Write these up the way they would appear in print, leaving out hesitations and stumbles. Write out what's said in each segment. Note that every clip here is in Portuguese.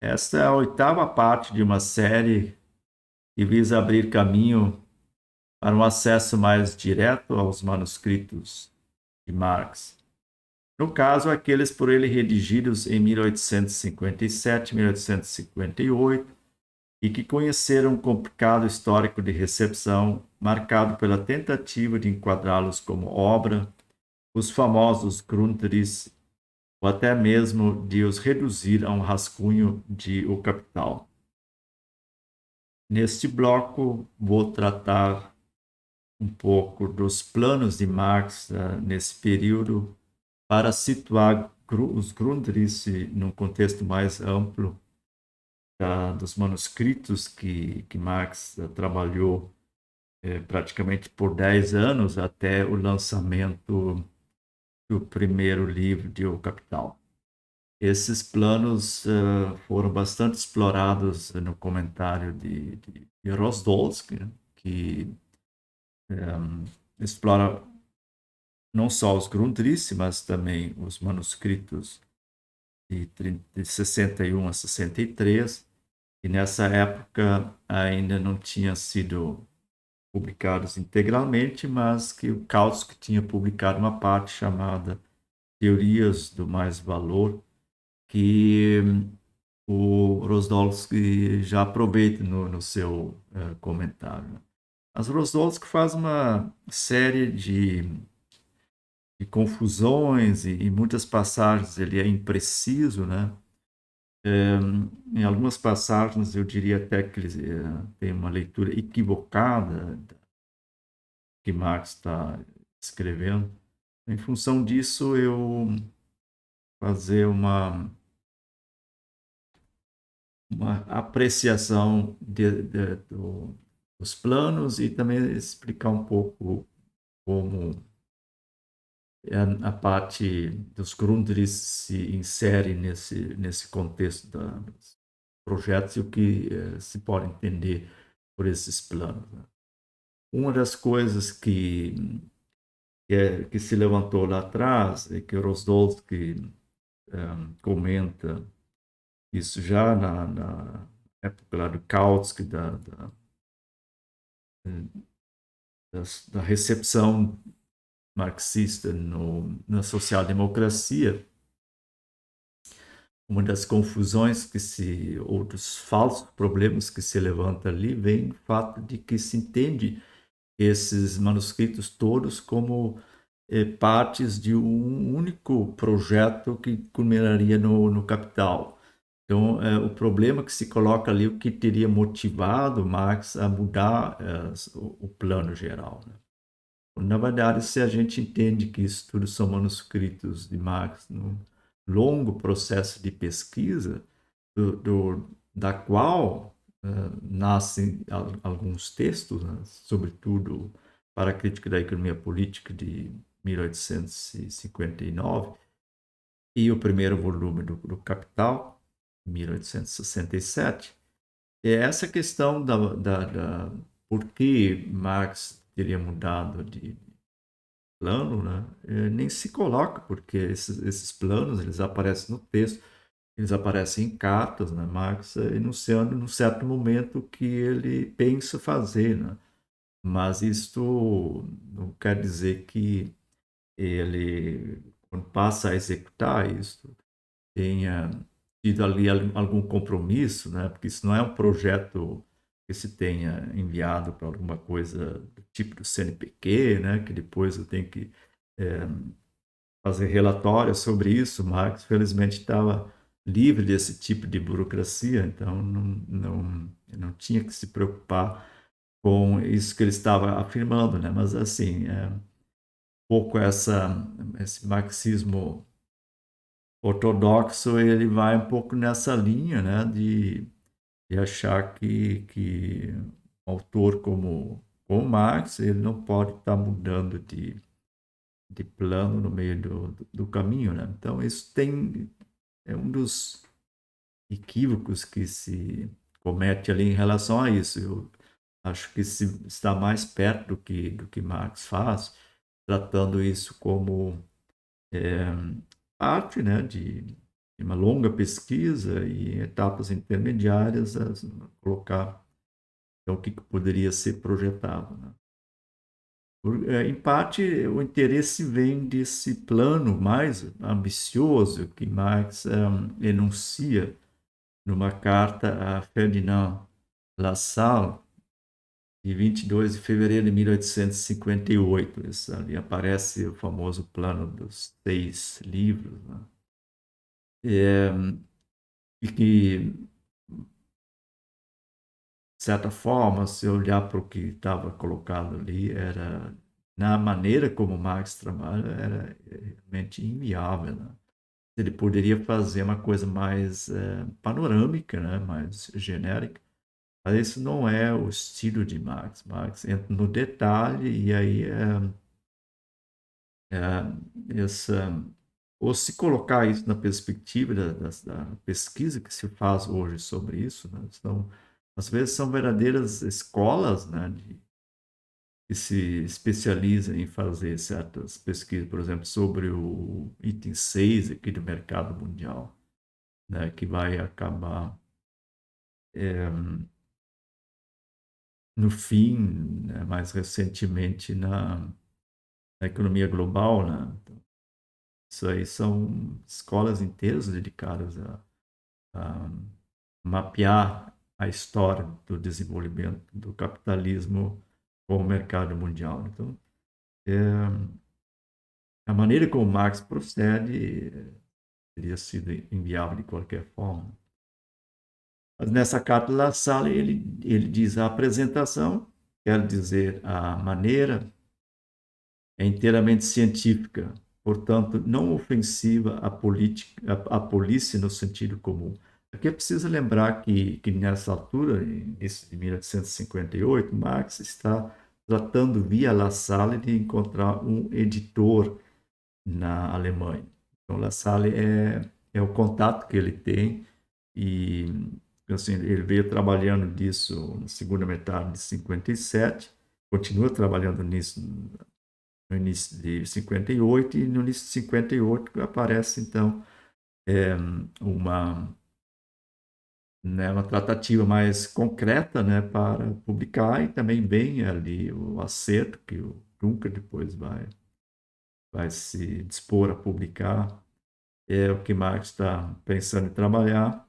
Esta é a oitava parte de uma série que visa abrir caminho para um acesso mais direto aos manuscritos de Marx. No caso, aqueles por ele redigidos em 1857 e 1858 e que conheceram um complicado histórico de recepção marcado pela tentativa de enquadrá-los como obra, os famosos Grundrisse, ou até mesmo de os reduzir a um rascunho de O Capital. Neste bloco, vou tratar um pouco dos planos de Marx nesse período para situar os Grundrisse num contexto mais amplo dos manuscritos que Marx trabalhou praticamente por 10 anos até o lançamento do primeiro livro de O Capital. Esses planos foram bastante explorados no comentário de Rosdolsky, né, que explora não só os Grundrisse, mas também os manuscritos de 61 a 63, e nessa época ainda não tinham sido publicados integralmente, mas que o Kautsky tinha publicado uma parte chamada Teorias do Mais Valor, que o Rosdolsky já aproveita no seu comentário. Mas Rosdolsky faz uma série de confusões e muitas passagens ele é impreciso, né? Em algumas passagens eu diria até que ele tem uma leitura equivocada que Marx está escrevendo. Em função disso, eu fazer uma apreciação dos planos e também explicar um pouco como a parte dos Grundrisse se insere nesse contexto dos projetos e o que se pode entender por esses planos. Né? Uma das coisas que se levantou lá atrás é que o Rosdolsky comenta isso já na época lá do Kautsky, da recepção marxista na social-democracia, uma das confusões ou dos falsos problemas que se levanta ali, vem do fato de que se entende esses manuscritos todos como partes de um único projeto que culminaria no Capital. Então, o problema que se coloca ali, o que teria motivado Marx a mudar o plano geral. Né? Na verdade, se a gente entende que isso tudo são manuscritos de Marx num longo processo de pesquisa, da qual nascem alguns textos, né, sobretudo para a crítica da economia política de 1859, e o primeiro volume do Capital, 1867, é essa questão da por que Marx teria mudado de plano, né? Nem se coloca, porque esses planos eles aparecem no texto, eles aparecem em cartas, né? Marx enunciando num certo momento o que ele pensa fazer, né? Mas isto não quer dizer que ele, quando passa a executar isso, tenha tido ali algum compromisso, né? Porque isso não é um projeto que se tenha enviado para alguma coisa do tipo do CNPq, né? Que depois eu tenho que é, fazer relatórios sobre isso. Marx, felizmente, estava livre desse tipo de burocracia, então não tinha que se preocupar com isso que ele estava afirmando, né? Mas assim, um pouco esse marxismo ortodoxo ele vai um pouco nessa linha, né, de achar que um autor como Marx ele não pode estar mudando de plano no meio do caminho, né? Então isso é um dos equívocos que se comete ali em relação a isso. Eu acho que se está mais perto do que Marx faz, tratando isso como é, parte, né, uma longa pesquisa e em etapas intermediárias colocar então, o que poderia ser projetado. Né? Em parte, o interesse vem desse plano mais ambicioso que Marx enuncia numa carta a Ferdinand Lassalle, de 22 de fevereiro de 1858. Isso ali aparece o famoso plano dos 6 livros. Né? E que, de certa forma, se olhar para o que estava colocado ali, era, na maneira como Marx trabalha, era realmente inviável. Né? Ele poderia fazer uma coisa mais panorâmica, né? Mais genérica, mas isso não é o estilo de Marx. Marx entra no detalhe e aí essa, ou se colocar isso na perspectiva da pesquisa que se faz hoje sobre isso, né? Então, às vezes são verdadeiras escolas, né, que se especializam em fazer certas pesquisas, por exemplo, sobre o item 6 aqui do mercado mundial, né, que vai acabar no fim, né, mais recentemente na economia global, né? Então, isso aí são escolas inteiras dedicadas a mapear a história do desenvolvimento do capitalismo com o mercado mundial. Então, a maneira como Marx procede teria sido inviável de qualquer forma. Mas nessa carta La Salle, ele diz a apresentação, quer dizer, a maneira é inteiramente científica, portanto, não ofensiva à política, à polícia no sentido comum. Aqui é preciso lembrar que nessa altura, início de 1858, Marx está tratando via La Salle de encontrar um editor na Alemanha. Então, La Salle é o contato que ele tem e assim, ele veio trabalhando nisso na segunda metade de 57, continua trabalhando nisso no início de 58, e no início de 58 aparece, então, uma, né, uma tratativa mais concreta, né, para publicar, e também vem ali o acerto que o Duncker depois vai se dispor a publicar, é o que Marx está pensando em trabalhar.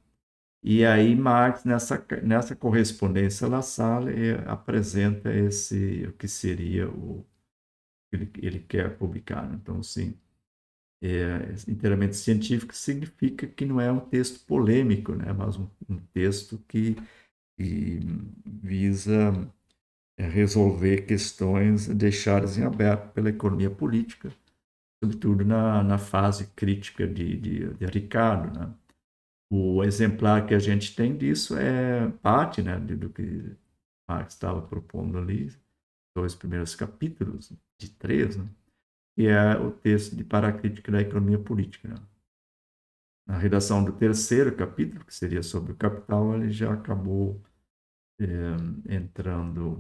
E aí Marx, nessa correspondência La Salle, apresenta o que seria o que ele quer publicar. Né? Então, sim, inteiramente científico significa que não é um texto polêmico, né? Mas um texto que visa resolver questões deixadas em aberto pela economia política, sobretudo na fase crítica de Ricardo. Né? O exemplar que a gente tem disso é parte, né, do que Marx estava propondo ali, 2 primeiros capítulos, de 3, né? Que é o texto de Paracrítica da Economia Política. Né? Na redação do 3º capítulo, que seria sobre o capital, ele já acabou entrando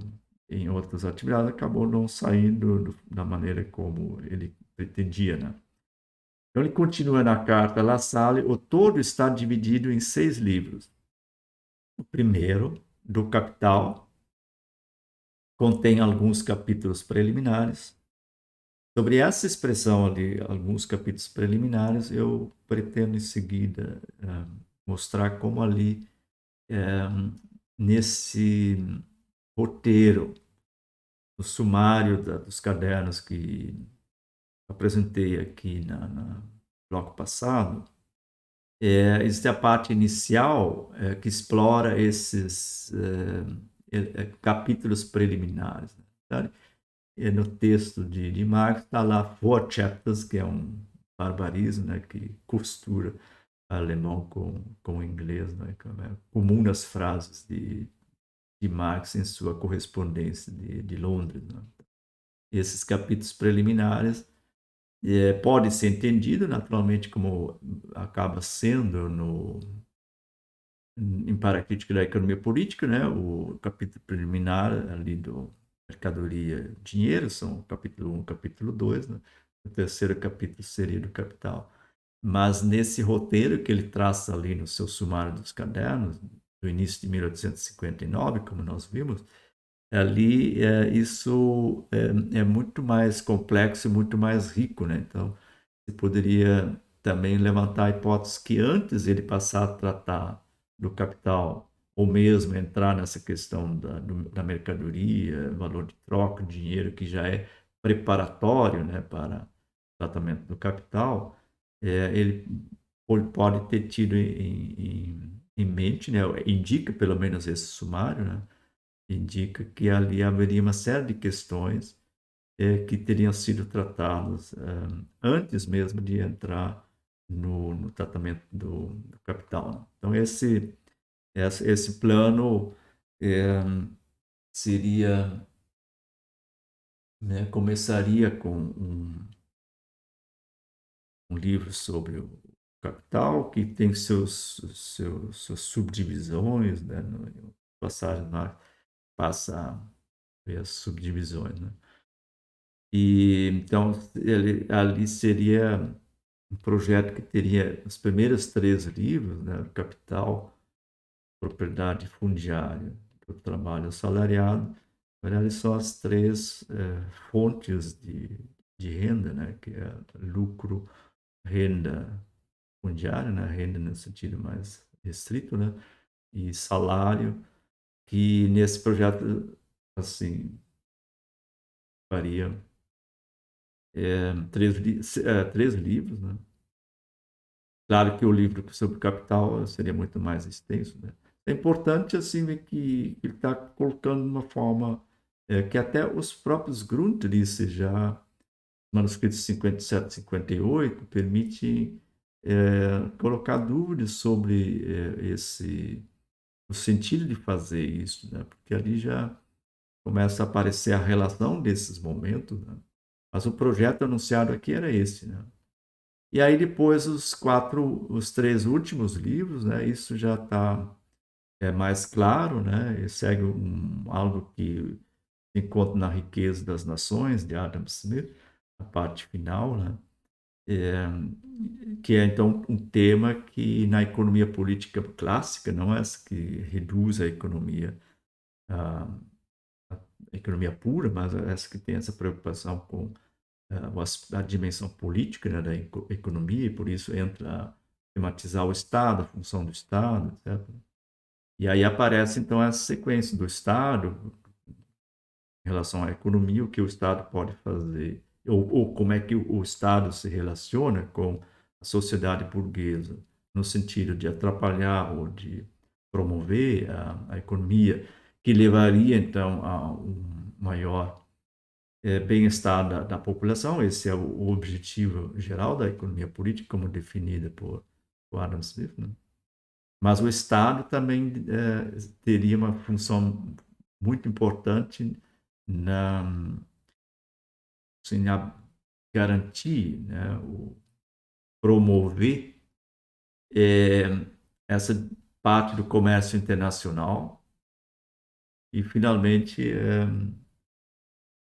em outras atividades, acabou não saindo da maneira como ele pretendia. Né? Então, ele continua na carta La Salle, o todo está dividido em 6 livros. O primeiro, do Capital, contém alguns capítulos preliminares. Sobre essa expressão ali, alguns capítulos preliminares, eu pretendo em seguida mostrar como ali, nesse roteiro, no sumário dos cadernos que apresentei aqui no bloco passado, existe a parte inicial que explora esses capítulos preliminares. Né? Tá? No texto de Marx está lá four chapters, que é um barbarismo, né, que costura alemão com inglês, né, que é comum nas frases de Marx em sua correspondência de Londres. Né. Esses capítulos preliminares podem ser entendidos naturalmente como acaba sendo em Paracrítica da Economia Política, né, o capítulo preliminar ali do Mercadoria e Dinheiro, são o capítulo 1 e capítulo 2, né? O 3º capítulo seria do Capital. mas nesse roteiro que ele traça ali no seu sumário dos cadernos, do início de 1859, como nós vimos, ali isso é muito mais complexo e muito mais rico, né? Então, você poderia também levantar a hipótese que antes ele passar a tratar do capital, ou mesmo entrar nessa questão da mercadoria, valor de troca, dinheiro, que já é preparatório, né, para o tratamento do capital, ele pode ter tido em mente, né, indica pelo menos esse sumário, né, indica que ali haveria uma série de questões que teriam sido tratadas antes mesmo de entrar no tratamento do capital, né? Então, esse plano é, seria, né, começaria com um livro sobre o capital, que tem suas subdivisões, né? No passagem lá passa a ver as subdivisões, né? E então ali seria um projeto que teria os primeiros 3 livros, né? Capital, propriedade fundiária, o trabalho assalariado. Na verdade, são as 3 fontes de renda, né? Que é lucro, renda fundiária, né? Renda no sentido mais restrito, né? E salário, que nesse projeto, assim, faria 3 livros, né? Claro que o livro sobre capital seria muito mais extenso, né? É importante, assim, ver que ele está colocando de uma forma que até os próprios Grundrisse, já manuscritos 57 e 58, permite colocar dúvidas sobre o sentido de fazer isso, né? Porque ali já começa a aparecer a relação desses momentos, né? Mas o projeto anunciado aqui era esse, né? E aí depois os 3 últimos livros, né? Isso já está mais claro, né? E segue algo que se encontra na Riqueza das Nações, de Adam Smith, a parte final, né? É, que é então um tema que na economia política clássica, não é essa que reduz a, a economia pura, mas é essa que tem essa preocupação com a dimensão política, né, da economia, e por isso entra a tematizar o Estado, a função do Estado, etc. E aí aparece então essa sequência do Estado em relação à economia, o que o Estado pode fazer, ou como é que o Estado se relaciona com a sociedade burguesa, no sentido de atrapalhar ou de promover a economia, que levaria então a um maior bem-estar da população. Esse é o objetivo geral da economia política, como definida por Adam Smith, né? Mas o Estado também teria uma função muito importante na, assim, na garantir, né, promover é, essa parte do comércio internacional e, finalmente,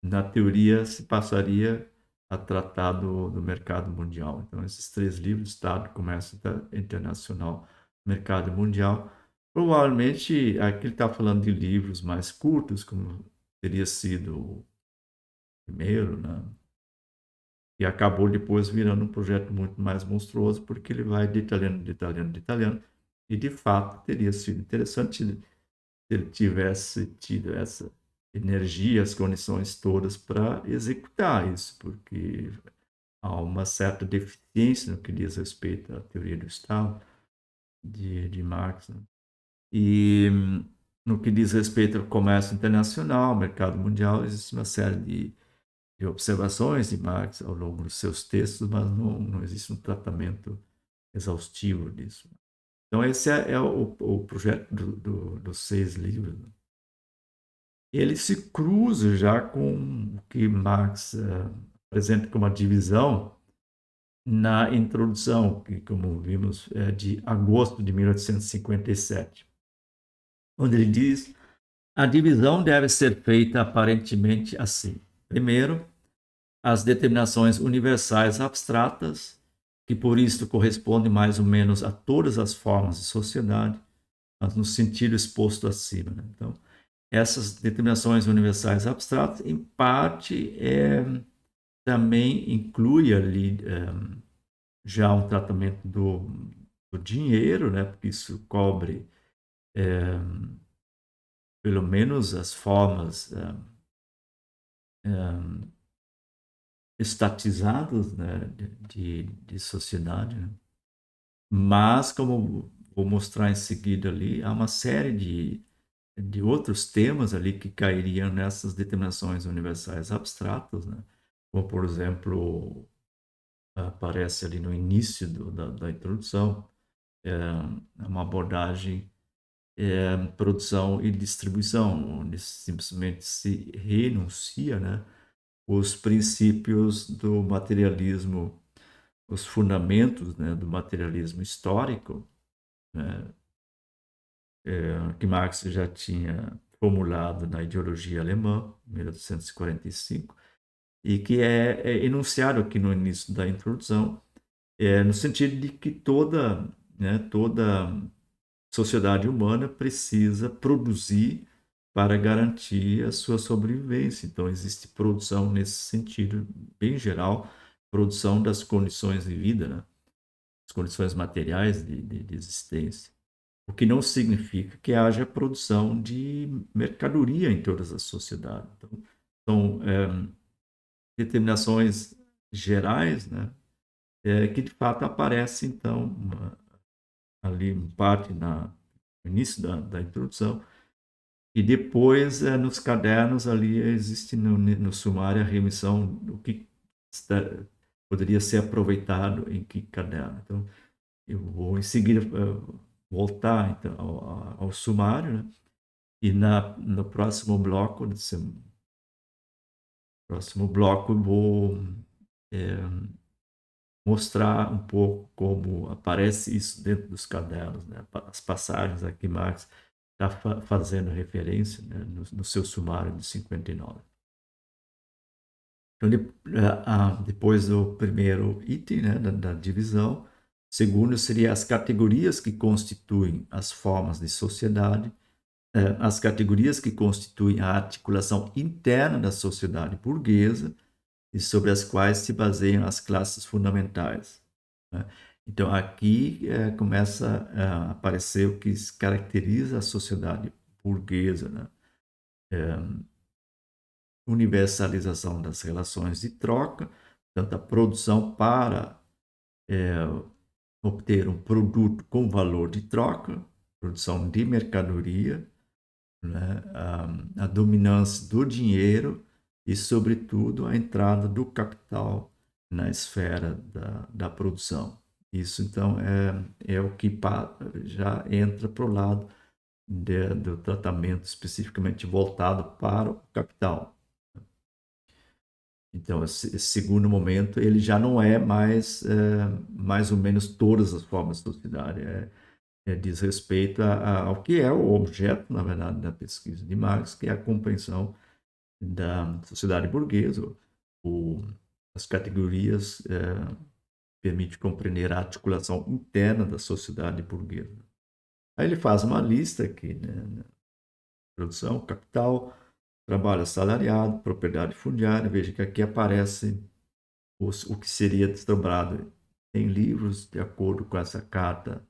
na teoria, se passaria a tratar do mercado mundial. Então, esses 3 livros, Estado, Comércio Internacional, Mercado Mundial, provavelmente, aqui ele está falando de livros mais curtos, como teria sido o primeiro, né? E acabou depois virando um projeto muito mais monstruoso, porque ele vai detalhando, detalhando, detalhando, e de fato teria sido interessante se ele tivesse tido essa energia, as condições todas para executar isso, porque há uma certa deficiência no que diz respeito à teoria do Estado de Marx, né? E no que diz respeito ao comércio internacional, mercado mundial, existe uma série de observações de Marx ao longo dos seus textos, mas não existe um tratamento exaustivo disso. Então, esse é o projeto dos 6 livros, né? Ele se cruza já com o que Marx apresenta como uma divisão na introdução, que, como vimos, é de agosto de 1857, onde ele diz: a divisão deve ser feita aparentemente assim. Primeiro, as determinações universais abstratas, que por isso corresponde mais ou menos a todas as formas de sociedade, mas no sentido exposto acima, né? Então, essas determinações universais abstratas, em parte, também inclui ali já um tratamento do dinheiro, né? Porque isso cobre pelo menos as formas estatizadas, né? de sociedade, né? Mas, como vou mostrar em seguida ali, há uma série de outros temas ali que cairiam nessas determinações universais abstratas, né? Como, por exemplo, aparece ali no início da introdução, uma abordagem produção e distribuição, onde simplesmente se renuncia, né, os princípios do materialismo, os fundamentos, né, do materialismo histórico, né, que Marx já tinha formulado na ideologia alemã, em 1845, e que é enunciado aqui no início da introdução, no sentido de que toda sociedade humana precisa produzir para garantir a sua sobrevivência. Então, existe produção nesse sentido, bem geral, produção das condições de vida, né? As condições materiais de existência. O que não significa que haja produção de mercadoria em todas as sociedades. Então, são determinações gerais, né? Que de fato aparecem, então, ali em parte no início da introdução, e depois nos cadernos ali existe no sumário a remissão do que poderia ser aproveitado em que caderno. Então, eu vou em seguida voltar então, ao sumário, né? E no próximo bloco, eu vou é, mostrar um pouco como aparece isso dentro dos cadernos, né? As passagens a que Marx está fazendo referência, né? no seu sumário de 59. Então, depois do primeiro item, né? da divisão, segundo seria as categorias que constituem as formas de sociedade, as categorias que constituem a articulação interna da sociedade burguesa e sobre as quais se baseiam as classes fundamentais, né? Então, aqui começa a aparecer o que caracteriza a sociedade burguesa, né? Universalização das relações de troca, tanto a produção para obter um produto com valor de troca, produção de mercadoria, né? A dominância do dinheiro e, sobretudo, a entrada do capital na esfera da produção. Isso, então, é o que já entra para o lado do tratamento especificamente voltado para o capital. Então, esse segundo momento, ele já não é mais ou menos todas as formas de sociedade, diz respeito ao que é o objeto, na verdade, da pesquisa de Marx, que é a compreensão da sociedade burguesa. As categorias permitem compreender a articulação interna da sociedade burguesa. Aí ele faz uma lista aqui, né? Produção, capital, trabalho assalariado, propriedade fundiária. Veja que aqui aparece o que seria desdobrado em livros, de acordo com essa carta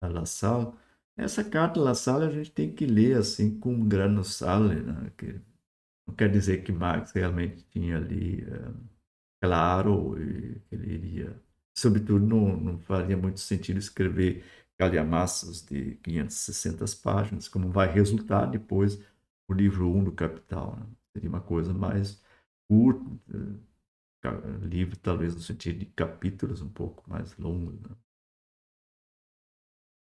a La Salle. Essa carta La Salle a gente tem que ler assim com grano sale, né? Que não quer dizer que Marx realmente tinha ali claro e que ele iria. Sobretudo, não faria muito sentido escrever calhamaços de 560 páginas, como vai resultar depois o livro 1 do Capital, né? Seria uma coisa mais curta, livro talvez no sentido de capítulos um pouco mais longos, né?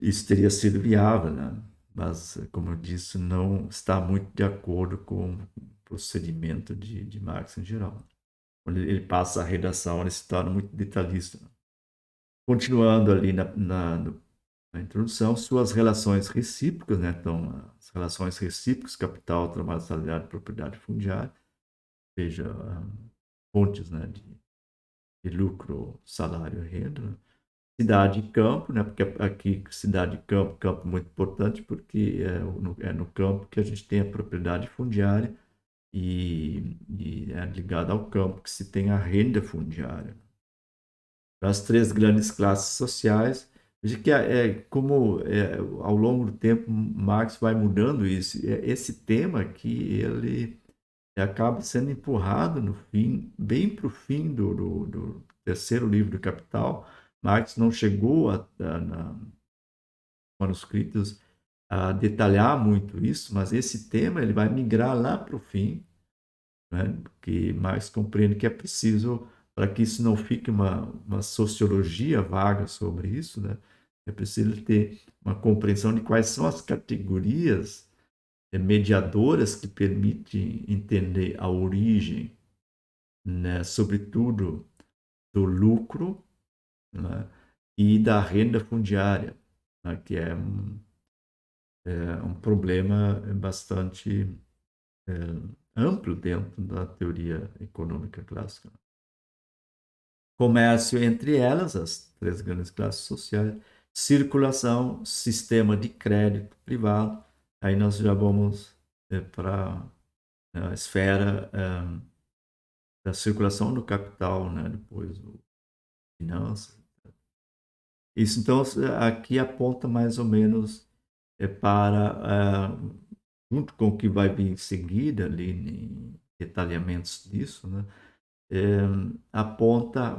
Isso teria sido viável, né? Mas, como eu disse, não está muito de acordo com o procedimento de Marx em geral. Quando ele passa a redação, ele se torna muito detalhista. Continuando ali na introdução, suas relações recíprocas, né? Então, as relações recíprocas, capital, trabalho salariado, propriedade fundiária, seja fontes, né? de lucro, salário e renda, né? Cidade e campo, né? Porque aqui cidade e campo, campo muito importante, porque é no campo que a gente tem a propriedade fundiária e é ligado ao campo que se tem a renda fundiária. As três grandes classes sociais, de que ao longo do tempo Marx vai mudando isso. Esse tema que ele acaba sendo empurrado no fim, bem para o fim do terceiro livro do Capital. Marx não chegou na manuscritos a detalhar muito isso, mas esse tema ele vai migrar lá para o fim, né? Que Marx compreende que é preciso, para que isso não fique uma sociologia vaga sobre isso, né? É preciso ter uma compreensão de quais são as categorias mediadoras que permitem entender a origem, né? Sobretudo do lucro, né? E da renda fundiária, né? Que é um problema bastante é, amplo dentro da teoria econômica clássica. Comércio entre elas, as três grandes classes sociais, circulação, sistema de crédito privado, aí nós já vamos para a esfera da circulação do capital, né? Depois o finanças. Isso, então, aqui aponta mais ou menos para, junto com o que vai vir em seguida, ali em detalhamentos disso, né? É, aponta,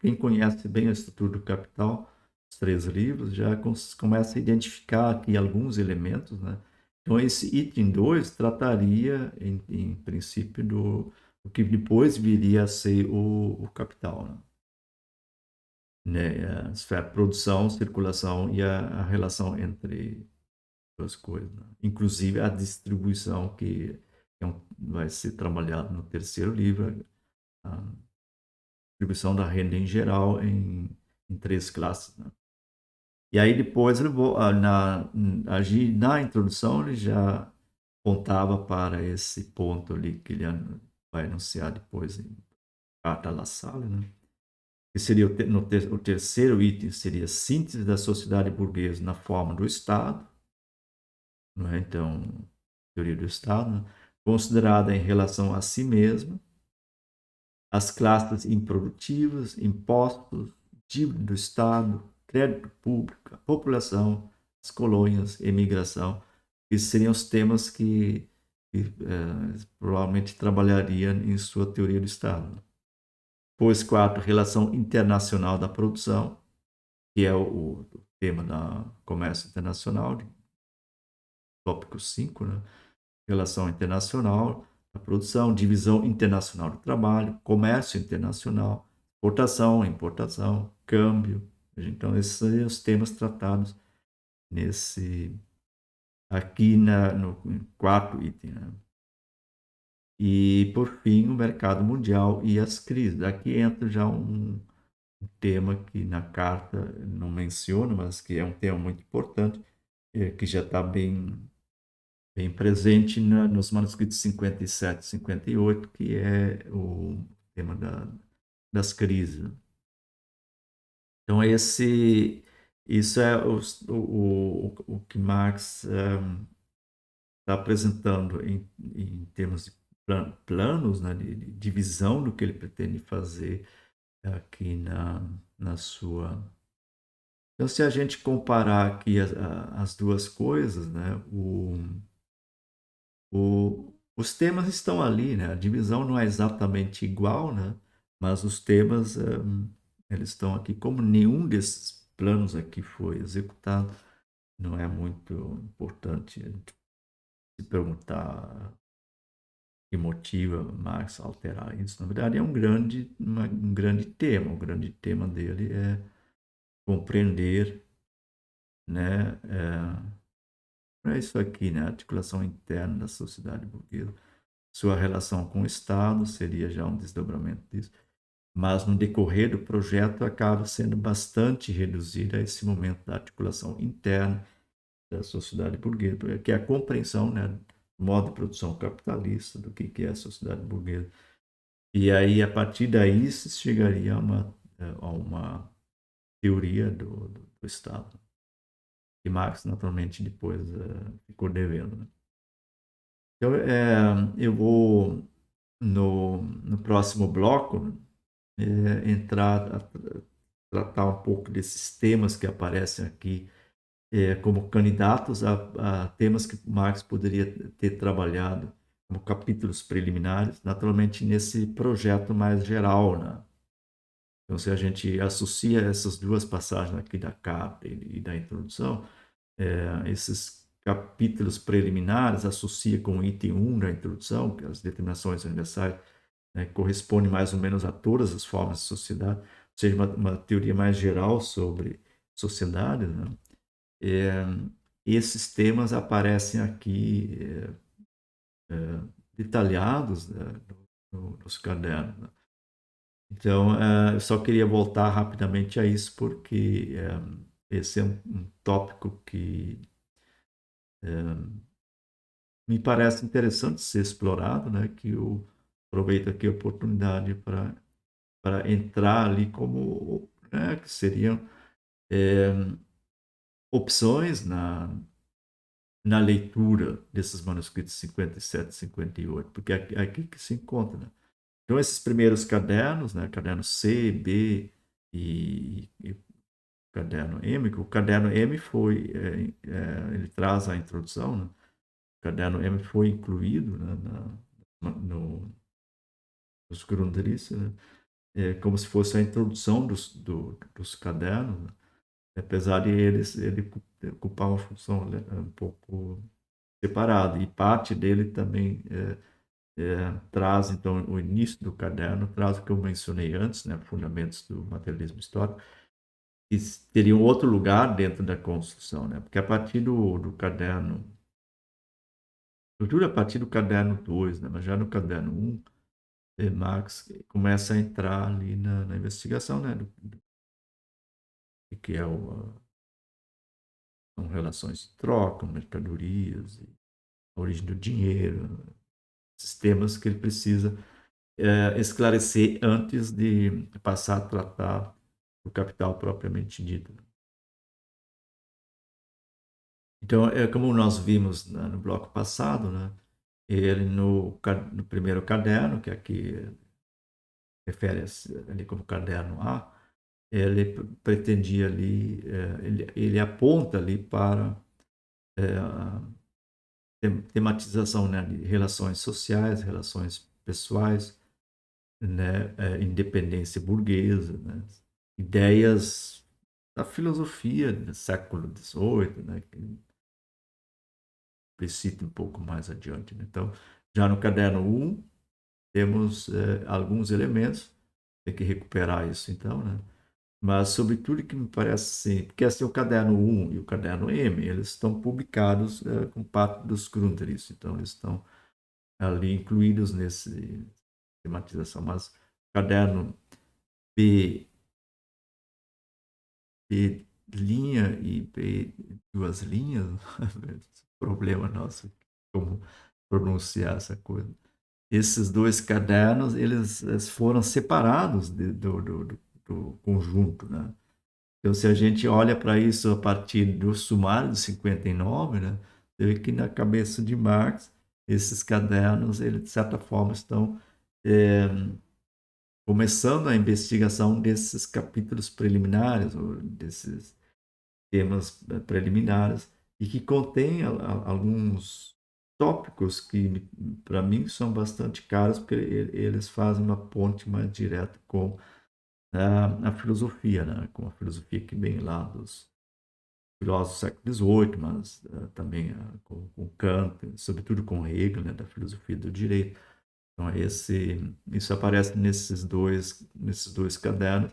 quem conhece bem a estrutura do Capital, os três livros, já começa a identificar aqui alguns elementos, né? Então, esse item 2 trataria, em princípio, do que depois viria a ser o Capital, né? A esfera produção, circulação e a relação entre duas coisas, né? Inclusive a distribuição, que vai ser trabalhado no terceiro livro, a distribuição da renda em geral em três classes, né? E aí depois ele na introdução ele já apontava para esse ponto ali que ele vai anunciar depois em Carta La Salle, né? Que seria o terceiro item seria síntese da sociedade burguesa na forma do Estado, não é? Então, teoria do Estado, né? Considerada em relação a si mesma, as classes improdutivas, impostos, dívida do Estado, crédito público, a população, as colônias, emigração. Esses seriam os temas que provavelmente trabalharia em sua teoria do Estado. Depois, quarto, relação internacional da produção, que é o tema da comércio internacional, tópico 5, né? Relação internacional da produção, divisão internacional do trabalho, comércio internacional, exportação, importação, câmbio. Então, esses são os temas tratados nesse aqui no quarto item, né? E, por fim, o mercado mundial e as crises. Aqui entra já um tema que na carta não menciona, mas que é um tema muito importante, que já está bem presente nos manuscritos 57 e 58, que é o tema das crises. Então, isso é o que Marx está apresentando em termos de planos, né, de divisão do que ele pretende fazer aqui na sua. Então, se a gente comparar aqui as duas coisas, né, os temas estão ali, né? A divisão não é exatamente igual, né? Mas os temas eles estão aqui. Como nenhum desses planos aqui foi executado, não é muito importante se perguntar o que motiva Marx a alterar isso. Na verdade, é um grande tema. O grande tema dele é compreender, né? É isso aqui, né? A articulação interna da sociedade burguesa. Sua relação com o Estado seria já um desdobramento disso, mas no decorrer do projeto acaba sendo bastante reduzida a esse momento da articulação interna da sociedade burguesa, que é a compreensão, né, do modo de produção capitalista, do que é a sociedade burguesa. E aí, a partir daí, se chegaria a uma teoria do Estado, que Marx, naturalmente, depois ficou devendo. Né? Então, eu vou, no próximo bloco, entrar a tratar um pouco desses temas que aparecem aqui como candidatos a temas que Marx poderia ter trabalhado como capítulos preliminares, naturalmente nesse projeto mais geral, né? Então, se a gente associa essas duas passagens aqui da capa e da introdução, esses capítulos preliminares associa com o item 1 da introdução, que as determinações universais, né, correspondem mais ou menos a todas as formas de sociedade, ou seja, uma teoria mais geral sobre sociedade, né? É, esses temas aparecem aqui detalhados, né, nos cadernos. Né? Então, eu só queria voltar rapidamente a isso, porque esse é um tópico que me parece interessante ser explorado, né? Que eu aproveito aqui a oportunidade para entrar ali como, né, que seriam é, opções na leitura desses manuscritos 57 e 58, porque é aqui que se encontra. Né? Então, esses primeiros cadernos, né, caderno C, B e caderno M, que o caderno M foi, ele traz a introdução, né? O caderno M foi incluído, né, nos Grundrisse, né? Como se fosse a introdução dos cadernos, né? Apesar de ele ocupar uma função, né, um pouco separada, e parte dele também traz, então, o início do caderno, traz o que eu mencionei antes, né, fundamentos do materialismo histórico, que teria um outro lugar dentro da construção, né, porque a partir do caderno, sobretudo a partir do caderno 2, né, mas já no caderno 1, Marx começa a entrar ali na investigação, né, do que são relações de troca, mercadorias, a origem do dinheiro, sistemas que ele precisa esclarecer antes de passar a tratar do capital propriamente dito. Então, como nós vimos, né, no bloco passado, né, ele no primeiro caderno, que aqui refere-se ali como caderno A, ele pretendia ali, ele aponta ali para a tematização, né, de relações sociais, relações pessoais, né, independência burguesa, né, ideias da filosofia do século XVIII, né, que precita um pouco mais adiante. Né? Então, já no caderno 1, temos alguns elementos, tem que recuperar isso então, né? Mas, sobretudo, que me parece assim, porque assim, o caderno 1 e o caderno M, eles estão publicados com parte dos Grundrisse, então eles estão ali incluídos nesse tematização, mas o caderno B, B linha e B duas linhas, problema nosso, como pronunciar essa coisa. Esses dois cadernos, eles foram separados do conjunto, né? Então, se a gente olha para isso a partir do sumário de 59, né, você vê que na cabeça de Marx, esses cadernos, eles, de certa forma, estão é, começando a investigação desses capítulos preliminares, ou desses temas preliminares, e que contém alguns tópicos que, para mim, são bastante caros, porque eles fazem uma ponte mais direta com a filosofia, né? Com a filosofia que vem lá dos filósofos do século XVIII, mas também com Kant, sobretudo com Hegel, né? Da filosofia do direito. Então, isso aparece nesses dois cadernos,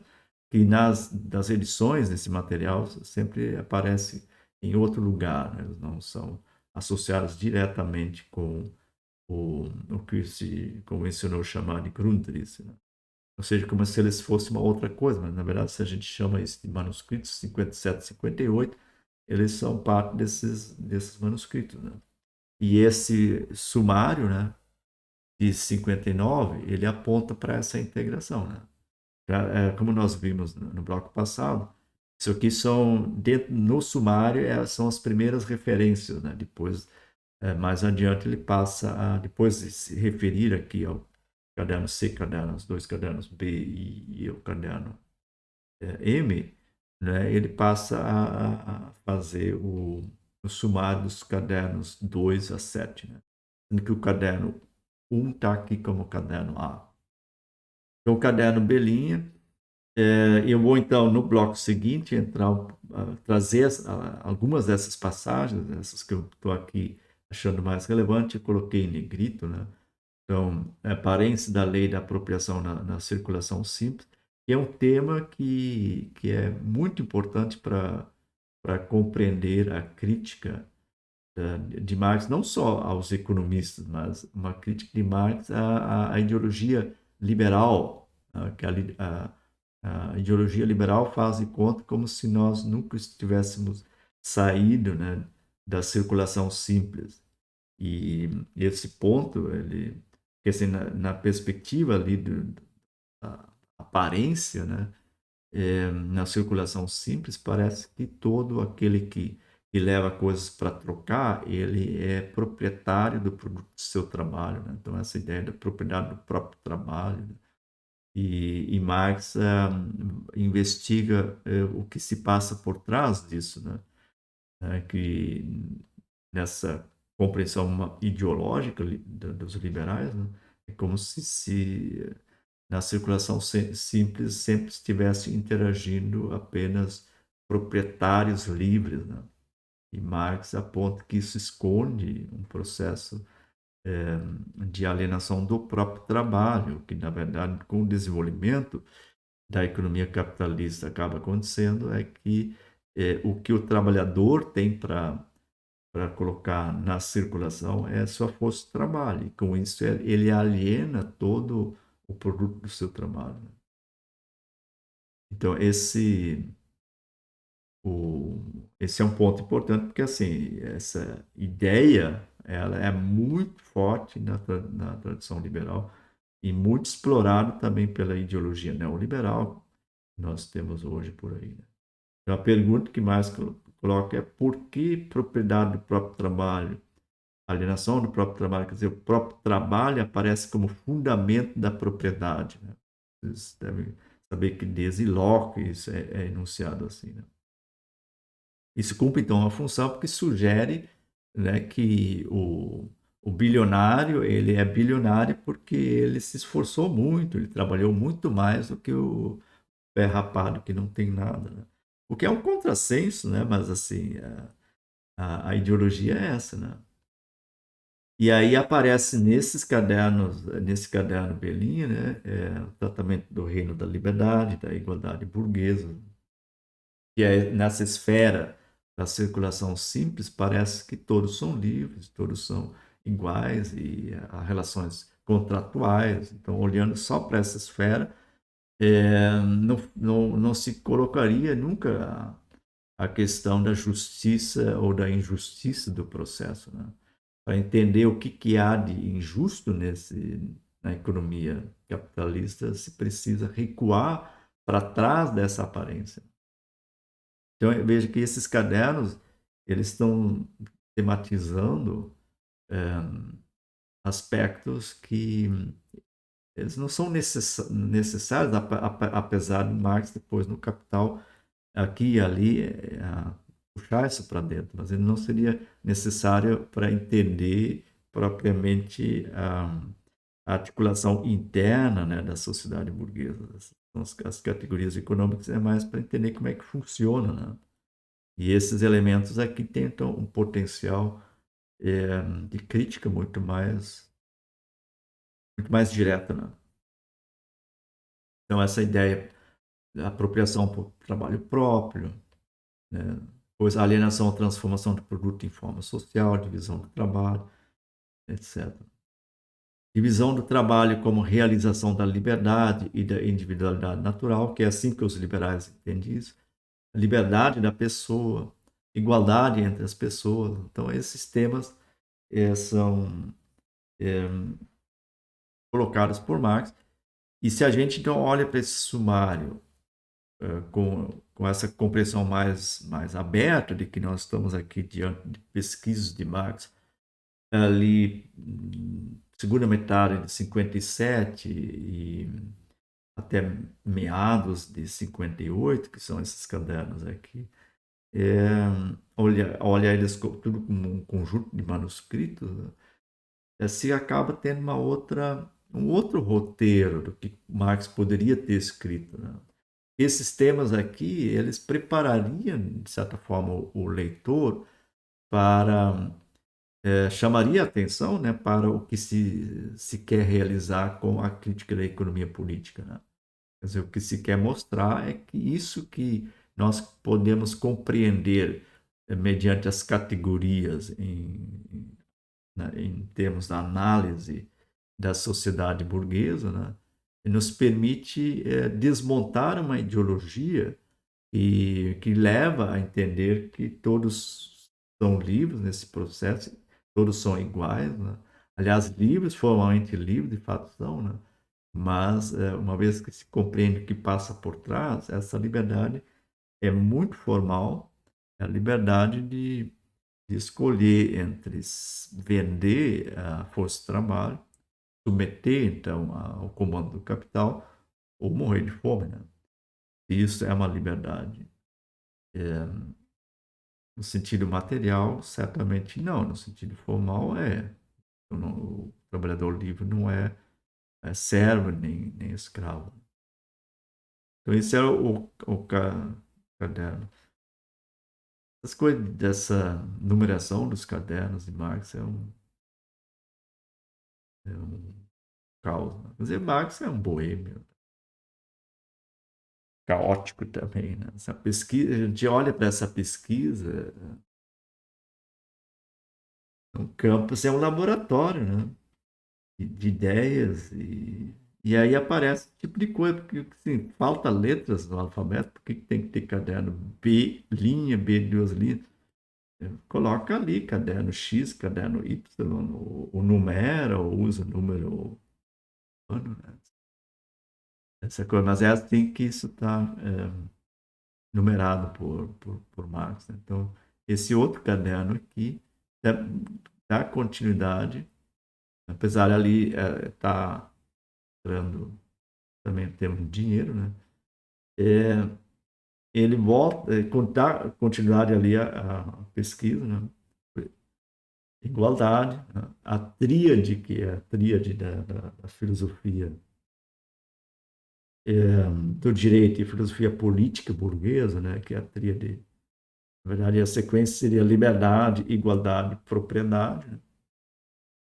que das edições desse material sempre aparece em outro lugar, né? Eles não são associados diretamente com o que se convencionou chamar de Grundrisse, né? Ou seja, como se eles fossem uma outra coisa, mas na verdade, se a gente chama isso de manuscritos 57 e 58, eles são parte desses manuscritos. Né? E esse sumário, né, de 59, ele aponta para essa integração, né? Como nós vimos no bloco passado, isso aqui são, no sumário, são as primeiras referências, né? Depois, mais adiante, ele passa a, depois de se referir aqui ao caderno C, os dois cadernos B e o caderno M, né? Ele passa a fazer o sumário dos cadernos 2 a 7, né? Sendo que o caderno 1 está aqui como caderno A. Então, o caderno Belinha, eu vou então no bloco seguinte entrar, trazer algumas dessas passagens, essas que eu estou aqui achando mais relevante, eu coloquei em negrito, né? Então, aparência da lei da apropriação na circulação simples, que é um tema que é muito importante para compreender a crítica de Marx, não só aos economistas, mas uma crítica de Marx à ideologia liberal, que a ideologia liberal faz de conta como se nós nunca estivéssemos saído, né, da circulação simples. E esse ponto, ele, porque assim, na perspectiva ali da aparência, né, na circulação simples, parece que todo aquele que leva coisas para trocar, ele é proprietário do produto do seu trabalho, né? Então, essa ideia da propriedade do próprio trabalho, né? E Marx investiga o que se passa por trás disso, né? Que nessa compreensão ideológica dos liberais, né? É como se na circulação simples sempre estivesse interagindo apenas proprietários livres, né? E Marx aponta que isso esconde um processo de alienação do próprio trabalho, que na verdade com o desenvolvimento da economia capitalista acaba acontecendo é que o que o trabalhador tem para colocar na circulação é sua força de trabalho. E com isso ele aliena todo o produto do seu trabalho, né? Então esse é um ponto importante porque assim essa ideia ela é muito forte na tradição liberal e muito explorado também pela ideologia neoliberal que nós temos hoje por aí, né? Então, a pergunta que mais coloca é por que propriedade do próprio trabalho, alienação do próprio trabalho, quer dizer, o próprio trabalho aparece como fundamento da propriedade, né? Vocês devem saber que desde Locke isso é enunciado assim, né? Isso cumpre, então, uma função porque sugere, né, que o bilionário ele é bilionário porque ele se esforçou muito, ele trabalhou muito mais do que o pé rapado que não tem nada, né? O que é um contrassenso, né? Mas assim, a ideologia é essa, né? E aí aparece nesses cadernos, nesse caderno Belinha, né? O tratamento do reino da liberdade, da igualdade burguesa, que é nessa esfera da circulação simples, parece que todos são livres, todos são iguais e há relações contratuais. Então, olhando só para essa esfera, não se colocaria nunca a questão da justiça ou da injustiça do processo, né? Para entender o que há de injusto na economia capitalista, se precisa recuar para trás dessa aparência. Então, eu vejo que esses cadernos, eles estão tematizando aspectos que eles não são necessários, apesar de Marx depois no Capital, aqui e ali, puxar isso para dentro, mas ele não seria necessário para entender propriamente a articulação interna, né, da sociedade burguesa. As categorias econômicas é mais para entender como é que funciona, né? E esses elementos aqui tentam um potencial de crítica muito mais direta, né? Então, essa ideia da apropriação por trabalho próprio, né? Pois a alienação, a transformação do produto em forma social, divisão do trabalho, etc. Divisão do trabalho como realização da liberdade e da individualidade natural, que é assim que os liberais entendem isso. A liberdade da pessoa, igualdade entre as pessoas. Então, esses temas são colocadas por Marx. E se a gente então olha para esse sumário com essa compreensão mais aberta de que nós estamos aqui diante de pesquisas de Marx, ali, segunda metade de 57 e até meados de 58, que são esses cadernos aqui, olha eles tudo como um conjunto de manuscritos, né? Se acaba tendo um outro roteiro do que Marx poderia ter escrito, né? Esses temas aqui, eles preparariam, de certa forma, o leitor para chamaria a atenção, né, para o que se quer realizar com a crítica da economia política, né? Quer dizer, o que se quer mostrar é que isso que nós podemos compreender mediante as categorias em termos da análise da sociedade burguesa, né, nos permite desmontar uma ideologia que leva a entender que todos são livres nesse processo, todos são iguais, né? Aliás, livres, formalmente livres, de fato são, né? Mas, uma vez que se compreende o que passa por trás, essa liberdade é muito formal, é a liberdade de escolher entre vender a força de trabalho, submeter, então, ao comando do capital, ou morrer de fome, né? Isso é uma liberdade. No sentido material, certamente não. No sentido formal, é. O trabalhador livre não é servo nem escravo. Então, esse é o caderno. As coisas dessa numeração dos cadernos de Marx é um caos. Né? Quer dizer, Marx é um boêmio, caótico também. Né? Essa pesquisa, a gente olha para essa pesquisa, um campus é um laboratório, né? De ideias e aí aparece esse tipo de coisa, porque assim, falta letras no alfabeto, por que tem que ter caderno B, linha, B de duas linhas? Coloca ali caderno X, caderno Y, o numera, ou usa o número ano, né? Essa coisa, mas é assim que isso está numerado por Marx. Né? Então, esse outro caderno aqui dá continuidade, apesar de ali estar entrando também em termos de dinheiro, né? Ele volta, contar continuidade ali a pesquisa, né? Igualdade, né? A tríade, que é a tríade da filosofia do direito e filosofia política burguesa, né? Que é a tríade, na verdade, a sequência seria liberdade, igualdade, propriedade, né?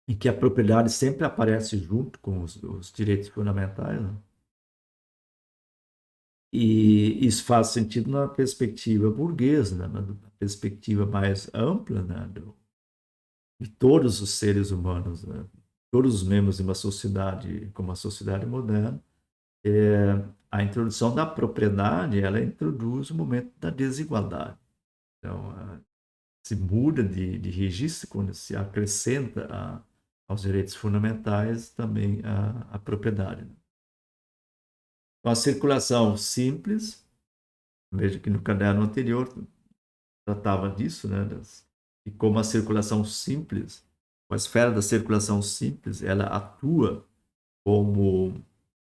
Em que a propriedade sempre aparece junto com os direitos fundamentais, né? E isso faz sentido na perspectiva burguesa, né? Na perspectiva mais ampla, né? De todos os seres humanos, né? Todos os membros de uma sociedade, como a sociedade moderna. A introdução da propriedade, ela introduz o momento da desigualdade. Então, se muda de registro quando se acrescenta aos direitos fundamentais também a propriedade. Então, a circulação simples, veja que no caderno anterior tratava disso, né? E como a circulação simples, a esfera da circulação simples, ela atua como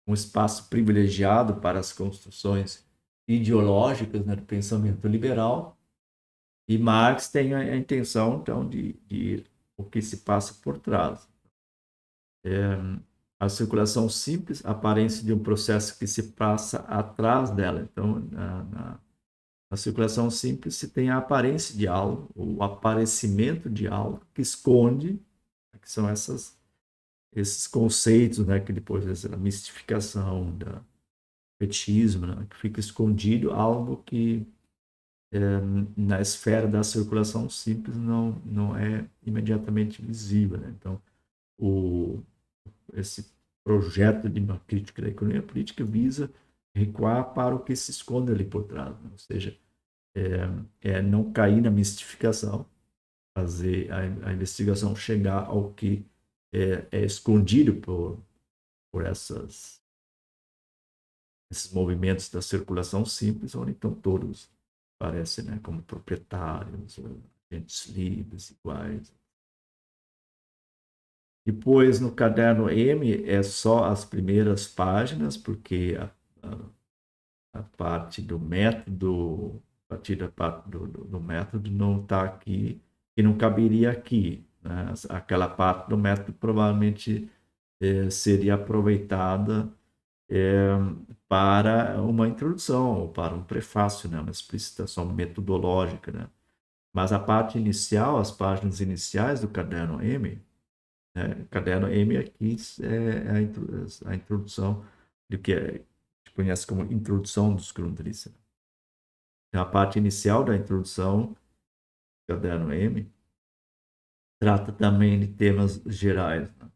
um espaço privilegiado para as construções ideológicas, né, do pensamento liberal, e Marx tem a intenção, então, de ir o que se passa por trás. A circulação simples, a aparência de um processo que se passa atrás dela. Então, na circulação simples se tem a aparência de algo, o aparecimento de algo que esconde, que são esses conceitos, né, que depois da mistificação, da fetichismo, né, que fica escondido algo que na esfera da circulação simples não é imediatamente visível. Né? Então, esse projeto de uma crítica da economia política visa recuar para o que se esconde ali por trás, né? Ou seja, não cair na mistificação, fazer a investigação chegar ao que é escondido por esses movimentos da circulação simples, onde então todos aparecem, né, como proprietários, agentes livres, iguais. Depois, no caderno M, é só as primeiras páginas, porque a parte do método, a partir da parte do método não está aqui, e não caberia aqui, né? Aquela parte do método provavelmente seria aproveitada para uma introdução, ou para um prefácio, né? Uma explicitação metodológica, né? Mas a parte inicial, as páginas iniciais do caderno M, né? Caderno M aqui é a introdução do que se conhece como introdução dos Grundrisse. Então, a parte inicial da introdução, caderno M, trata também de temas gerais, né?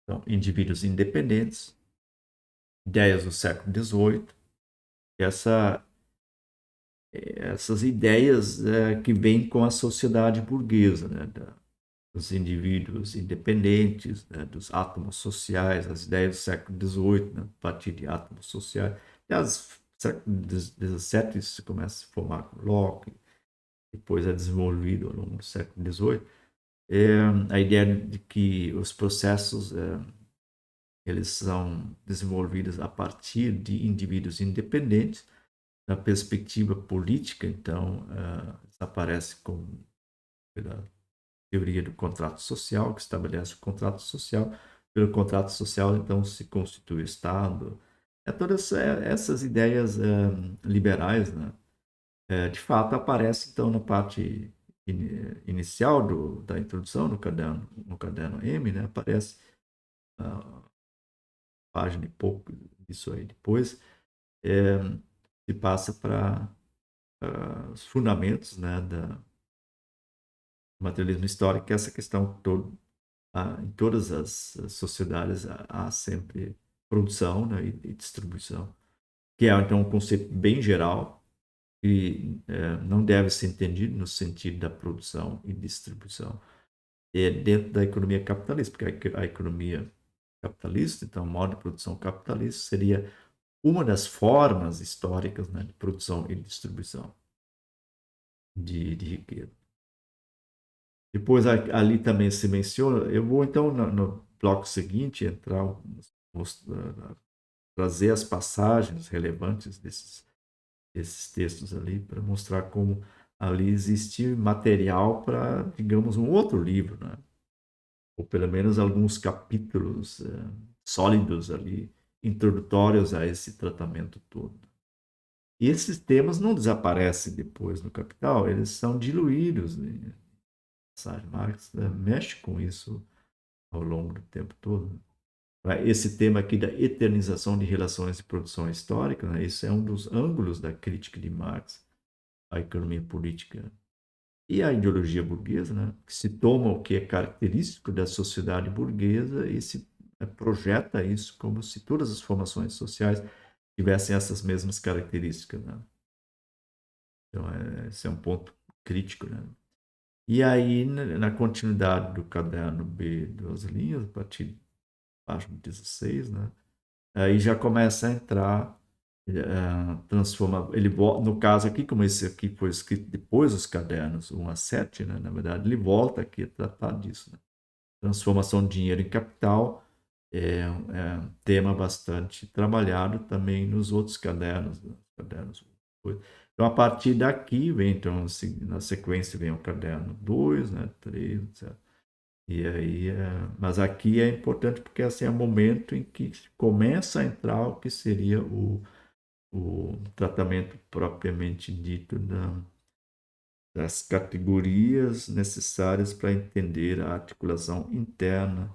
Então, indivíduos independentes, ideias do século XVIII, essa, essas ideias que vêm com a sociedade burguesa, né? Dos indivíduos independentes, né? Dos átomos sociais, as ideias do século XVIII, né? A partir de átomos sociais. Aliás, século XVII se começa a formar com Locke, depois é desenvolvido ao longo do século XVIII. A ideia de que os processos eles são desenvolvidos a partir de indivíduos independentes. Na perspectiva política, então, aparece pela teoria do contrato social, que estabelece o contrato social. Pelo contrato social, então, se constitui o Estado. Todas essas ideias liberais, né? De fato, aparece, então, na parte inicial da introdução no caderno M, né? Aparece a página e pouco disso aí. Depois se passa para os fundamentos, né, do materialismo histórico, que é essa questão em todas as sociedades há sempre produção, né, e distribuição, que é então um conceito bem geral e não deve ser entendido no sentido da produção e distribuição dentro da economia capitalista, porque a economia capitalista, então, o modo de produção capitalista seria uma das formas históricas, né, de produção e distribuição de riqueza. Depois ali também se menciona, eu vou então no bloco seguinte entrar, trazer as passagens relevantes desses textos ali para mostrar como ali existe material para, digamos, um outro livro, né? Ou pelo menos alguns capítulos sólidos ali, introdutórios a esse tratamento todo. E esses temas não desaparecem depois no Capital, eles são diluídos, né? Marx mexe com isso ao longo do tempo todo. Esse tema aqui da eternização de relações de produção histórica, né? Isso é um dos ângulos da crítica de Marx à economia política e à ideologia burguesa, né? Que se toma o que é característico da sociedade burguesa e se projeta isso como se todas as formações sociais tivessem essas mesmas características, né? Então, esse é um ponto crítico, né? E aí, na continuidade do caderno B, duas linhas, a partir da página 16, né? Aí já começa a entrar, transforma, ele no caso aqui, como esse aqui foi escrito depois dos cadernos 1 a 7, né? Na verdade, ele volta aqui a tratar disso, né? Transformação de dinheiro em capital é um tema bastante trabalhado também nos outros cadernos, né? Cadernos. Então, a partir daqui, vem, então, na sequência, vem o caderno 2, né, 3, etc. E aí, mas aqui é importante porque assim, é o momento em que começa a entrar o que seria o tratamento propriamente dito das categorias necessárias para entender a articulação interna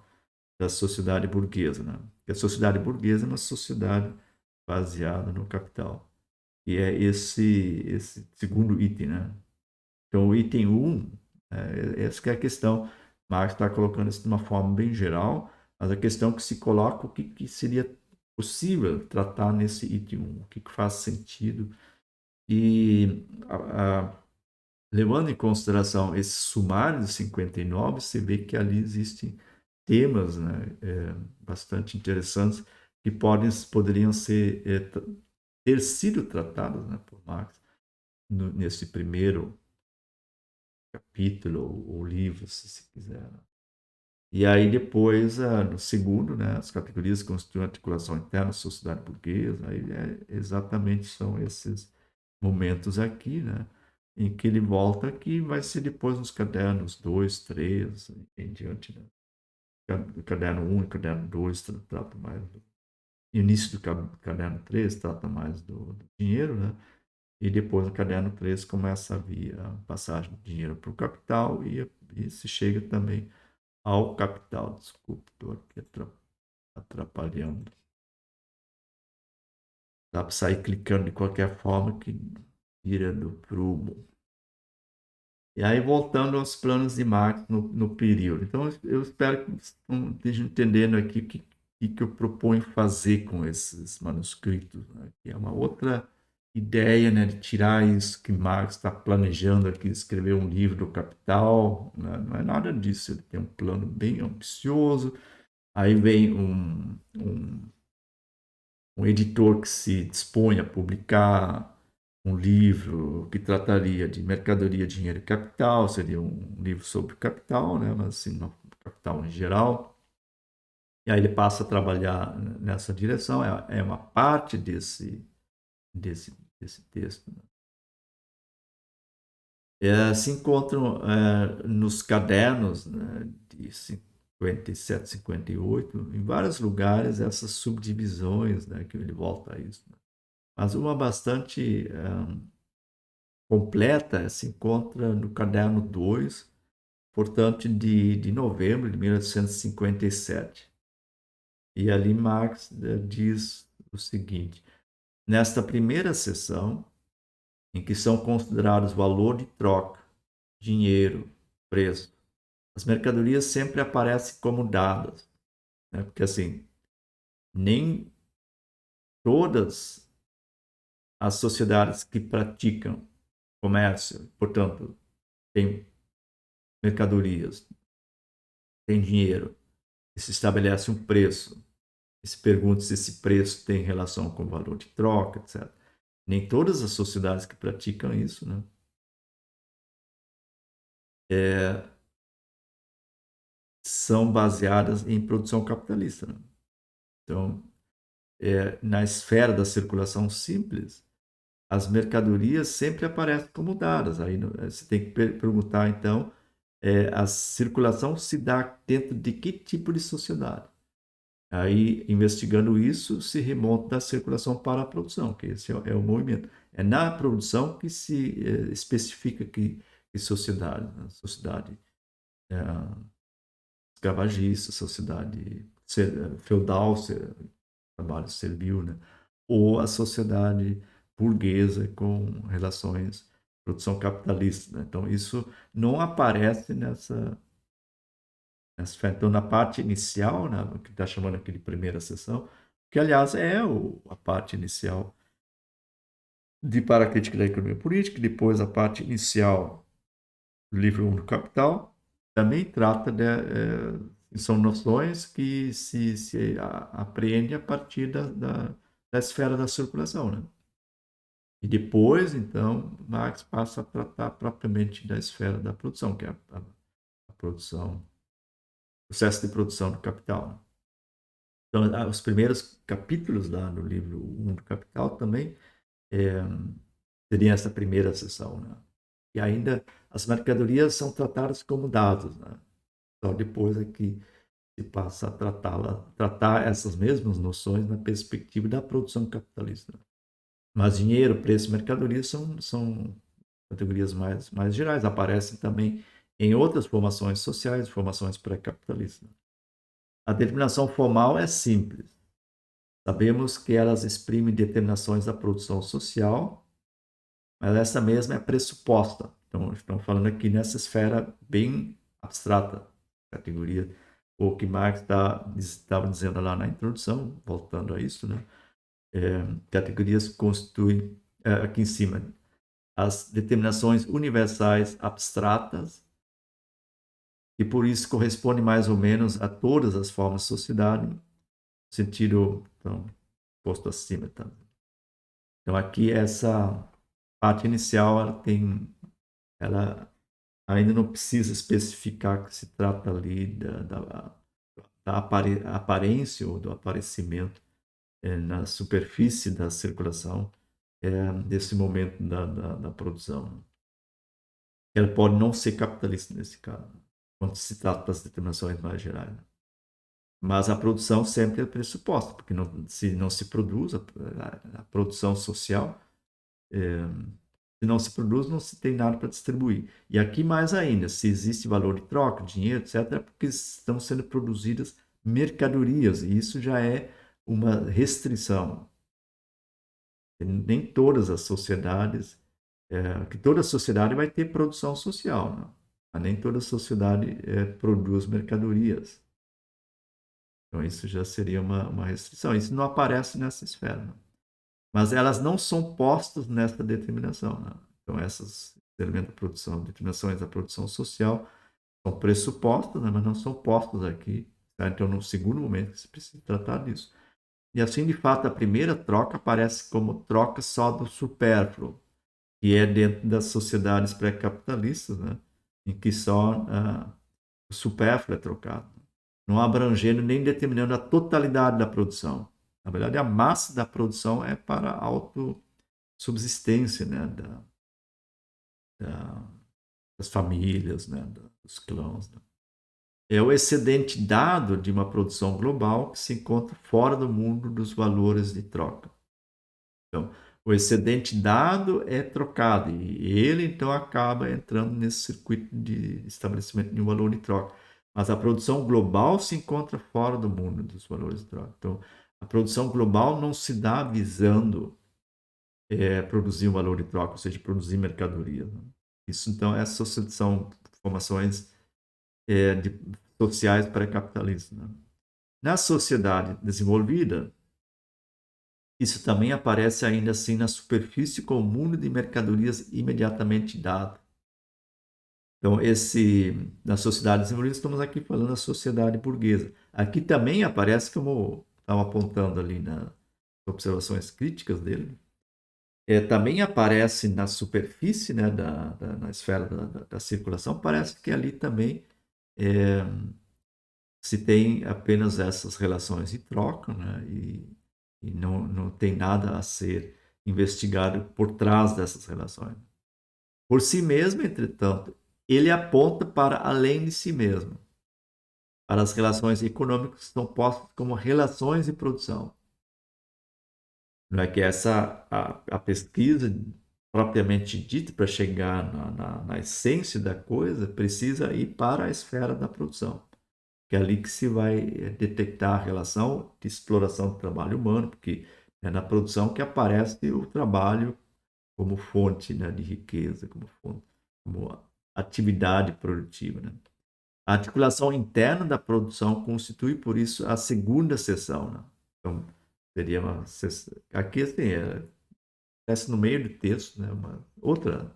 da sociedade burguesa, né? A sociedade burguesa é uma sociedade baseada no capital. E é esse segundo item, né? Então, o item 1, essa que é a questão. Marx está colocando isso de uma forma bem geral, mas a questão que se coloca, o que seria possível tratar nesse item 1, o que faz sentido. E levando em consideração esse sumário de 59, você vê que ali existem temas, né, bastante interessantes que poderiam ter sido tratadas, né, por Marx nesse primeiro capítulo ou livro, se quiser. E aí depois, no segundo, né, as categorias que constituem a articulação interna da sociedade burguesa, aí exatamente são esses momentos aqui, né, em que ele volta, que vai ser depois nos cadernos 2, 3, em diante, né. O caderno 1 e o caderno 2 trata mais do início do caderno 3, trata mais do dinheiro, né, e depois no caderno 3 começa a vir a passagem do dinheiro para o capital e se chega também ao capital. Desculpe, estou aqui atrapalhando. Dá para sair clicando de qualquer forma que vira do prumo. E aí, voltando aos planos de Marx no período. Então, eu espero que estejam entendendo aqui o que eu proponho fazer com esses manuscritos, né? Que é uma outra ideia, né, de tirar isso que Marx está planejando aqui, escrever um livro do Capital, né? Não é nada disso, ele tem um plano bem ambicioso. Aí vem um editor que se dispõe a publicar um livro que trataria de mercadoria, dinheiro e capital, seria um livro sobre capital, né? Mas assim, não, capital em geral. E aí ele passa a trabalhar nessa direção, é uma parte desse texto. Né? Se encontram nos cadernos, né, de 57, 58, em vários lugares, essas subdivisões, né, que ele volta a isso. Né? Mas uma bastante completa se encontra no caderno 2, portanto, de novembro de 1857. E ali Marx diz o seguinte: nesta primeira seção, em que são considerados valor de troca, dinheiro, preço, as mercadorias sempre aparecem como dadas, né? Porque assim, nem todas as sociedades que praticam comércio, portanto, têm mercadorias, têm dinheiro, e se estabelece um preço, e se pergunta se esse preço tem relação com o valor de troca, etc. Nem todas as sociedades que praticam isso, né, são baseadas em produção capitalista. Né? Então, na esfera da circulação simples, as mercadorias sempre aparecem como dadas. Aí você tem que perguntar, então, a circulação se dá dentro de que tipo de sociedade? Aí, investigando isso, se remonta da circulação para a produção, que esse é o movimento. É na produção que se especifica que sociedade, né? Sociedade escravagista, sociedade feudal, trabalho servil, né? Ou a sociedade burguesa com relações produção capitalista. Né? Então, isso não aparece nessa então, na parte inicial, né, que está chamando aqui de primeira sessão, que, aliás, é a parte inicial de Para a Crítica da Economia Política, depois a parte inicial do livro 1 do Capital, também trata são noções que se apreende a partir da esfera da circulação. Né? E depois, então, Marx passa a tratar propriamente da esfera da produção, que é a produção, o processo de produção do capital. Né? Então, os primeiros capítulos lá no livro 1 do Capital também seriam essa primeira sessão. Né? E ainda as mercadorias são tratadas como dados. Né? Só depois é que se passa a tratar essas mesmas noções na perspectiva da produção capitalista. Mas dinheiro, preço e mercadorias são categorias mais gerais, aparecem também em outras formações sociais, formações pré-capitalistas. A determinação formal é simples. Sabemos que elas exprimem determinações da produção social, mas essa mesma é pressuposta. Então, estamos falando aqui nessa esfera bem abstrata, categoria, o que Marx estava dizendo lá na introdução, voltando a isso, né? Categorias constituem, aqui em cima, as determinações universais abstratas, e por isso corresponde mais ou menos a todas as formas de sociedade, sentido, então, posto acima. Tá? Então, aqui, essa parte inicial, ela ainda não precisa especificar que se trata ali da aparência ou do aparecimento na superfície da circulação desse momento da produção. Ela pode não ser capitalista nesse caso, quando se trata das determinações mais gerais. Mas a produção sempre é pressuposta, porque se não se produz a produção social, se não se produz, não se tem nada para distribuir. E aqui mais ainda, se existe valor de troca, dinheiro, etc., é porque estão sendo produzidas mercadorias, e isso já é uma restrição. Nem todas as sociedades, que toda sociedade vai ter produção social, não? Mas nem toda sociedade produz mercadorias. Então isso já seria uma restrição. Isso não aparece nessa esfera, não? Mas elas não são postas nessa determinação, não? Então esses elementos da produção, determinações da produção social, são pressupostas, né, mas não são postos aqui. Tá? Então no segundo momento se precisa tratar disso. E assim, de fato, a primeira troca aparece como troca só do supérfluo, que é dentro das sociedades pré-capitalistas, né? Em que só o supérfluo é trocado, não abrangendo nem determinando a totalidade da produção. Na verdade, a massa da produção é para a autossubsistência, né? Das famílias, né? Dos clãs. Né? É o excedente dado de uma produção global que se encontra fora do mundo dos valores de troca. Então, o excedente dado é trocado e ele então acaba entrando nesse circuito de estabelecimento de um valor de troca. Mas a produção global se encontra fora do mundo dos valores de troca. Então, a produção global não se dá visando produzir um valor de troca, ou seja, produzir mercadoria. Né? Isso então são formações sociais pré-capitalistas. Né? Na sociedade desenvolvida, isso também aparece ainda assim na superfície com o mundo de mercadorias imediatamente dado. Então, na sociedade desenvolvida, estamos aqui falando da sociedade burguesa. Aqui também aparece, como estava apontando ali nas observações críticas dele, também aparece na superfície, né, na esfera da circulação, parece que ali também se tem apenas essas relações de troca, né, e não tem nada a ser investigado por trás dessas relações. Por si mesmo, entretanto, ele aponta para além de si mesmo, para as relações econômicas que são postas como relações de produção. Não é que a pesquisa propriamente dita, para chegar na essência da coisa, precisa ir para a esfera da produção, que é ali que se vai detectar a relação de exploração do trabalho humano, porque é na produção que aparece o trabalho como fonte, né, de riqueza, como atividade produtiva. Né? A articulação interna da produção constitui, por isso, a segunda seção. Né? Então, seria uma seção. Aqui, assim, acontece no meio do texto, né, uma outra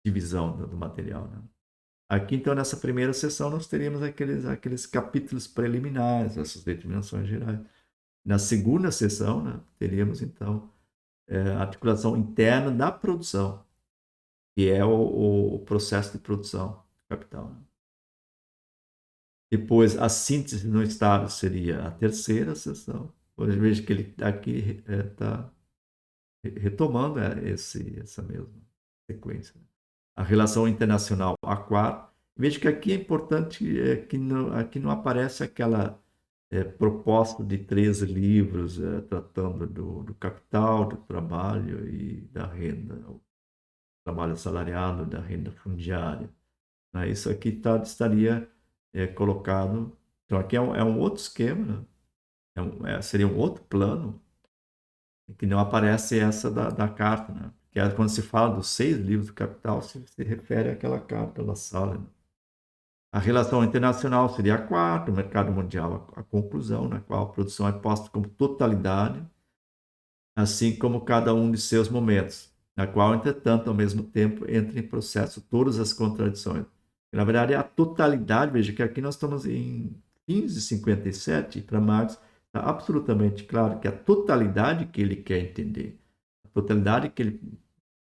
divisão do material. Né? Aqui, então, nessa primeira sessão, nós teríamos aqueles capítulos preliminares, essas determinações gerais. Na segunda sessão, né, teríamos, então, a articulação interna da produção, que é o processo de produção do capital. Né? Depois, a síntese no Estado seria a terceira sessão. Hoje vejo que ele aqui está retomando essa mesma sequência. A relação internacional, a quarta. Vejo que aqui é importante que aqui não aparece aquela proposta de 13 livros tratando do capital, do trabalho e da renda, o trabalho assalariado, da renda fundiária. Né? Isso aqui estaria colocado. Então, aqui é um outro esquema, né? Seria um outro plano, que não aparece essa da carta, né? Que é quando se fala dos 6 livros do Capital, se refere àquela carta da Sala. Né? A relação internacional seria a quarta, o mercado mundial a conclusão, na qual a produção é posta como totalidade, assim como cada um de seus momentos, na qual, entretanto, ao mesmo tempo, entra em processo todas as contradições. Na verdade, é a totalidade, veja que aqui nós estamos em 1557, e para Marx Está absolutamente claro que a totalidade que ele quer entender, a totalidade que ele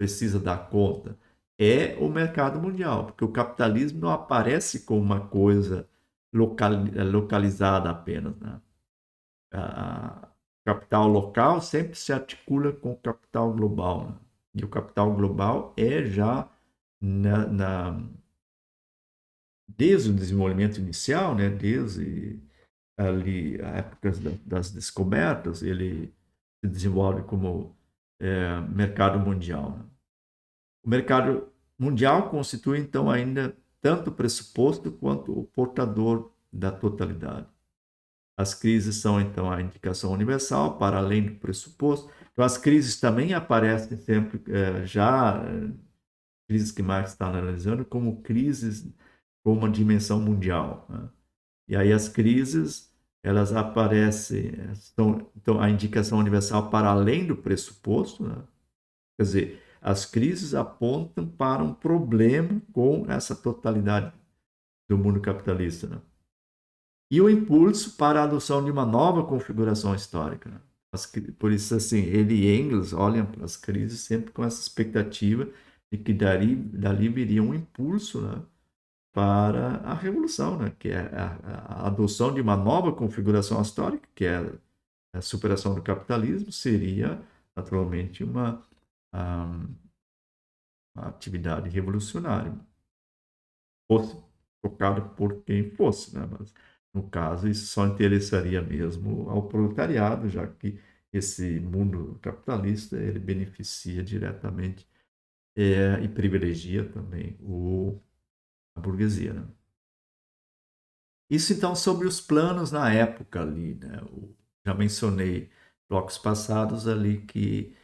precisa dar conta, é o mercado mundial, porque o capitalismo não aparece como uma coisa localizada apenas, né? A capital local sempre se articula com o capital global, né? E o capital global é já desde o desenvolvimento inicial, né? Desde ali a época das descobertas, ele se desenvolve como mercado mundial, né? O mercado mundial constitui, então, ainda tanto o pressuposto quanto o portador da totalidade. As crises são, então, a indicação universal, para além do pressuposto. Então, as crises também aparecem sempre, crises que Marx está analisando, como crises com uma dimensão mundial, né? E aí as crises, elas aparecem, então, a indicação universal para além do pressuposto, né? Quer dizer, as crises apontam para um problema com essa totalidade do mundo capitalista, né? E o impulso para a adoção de uma nova configuração histórica, né? Por isso, assim, ele e Engels olham para as crises sempre com essa expectativa de que dali viria um impulso, né, para a revolução, né, que é a adoção de uma nova configuração histórica, que é a superação do capitalismo, seria naturalmente uma atividade revolucionária, fosse tocada por quem fosse, né? Mas, no caso, isso só interessaria mesmo ao proletariado, já que esse mundo capitalista ele beneficia diretamente e privilegia também a burguesia, né? Isso, então, sobre os planos na época ali, né? Já mencionei blocos passados ali que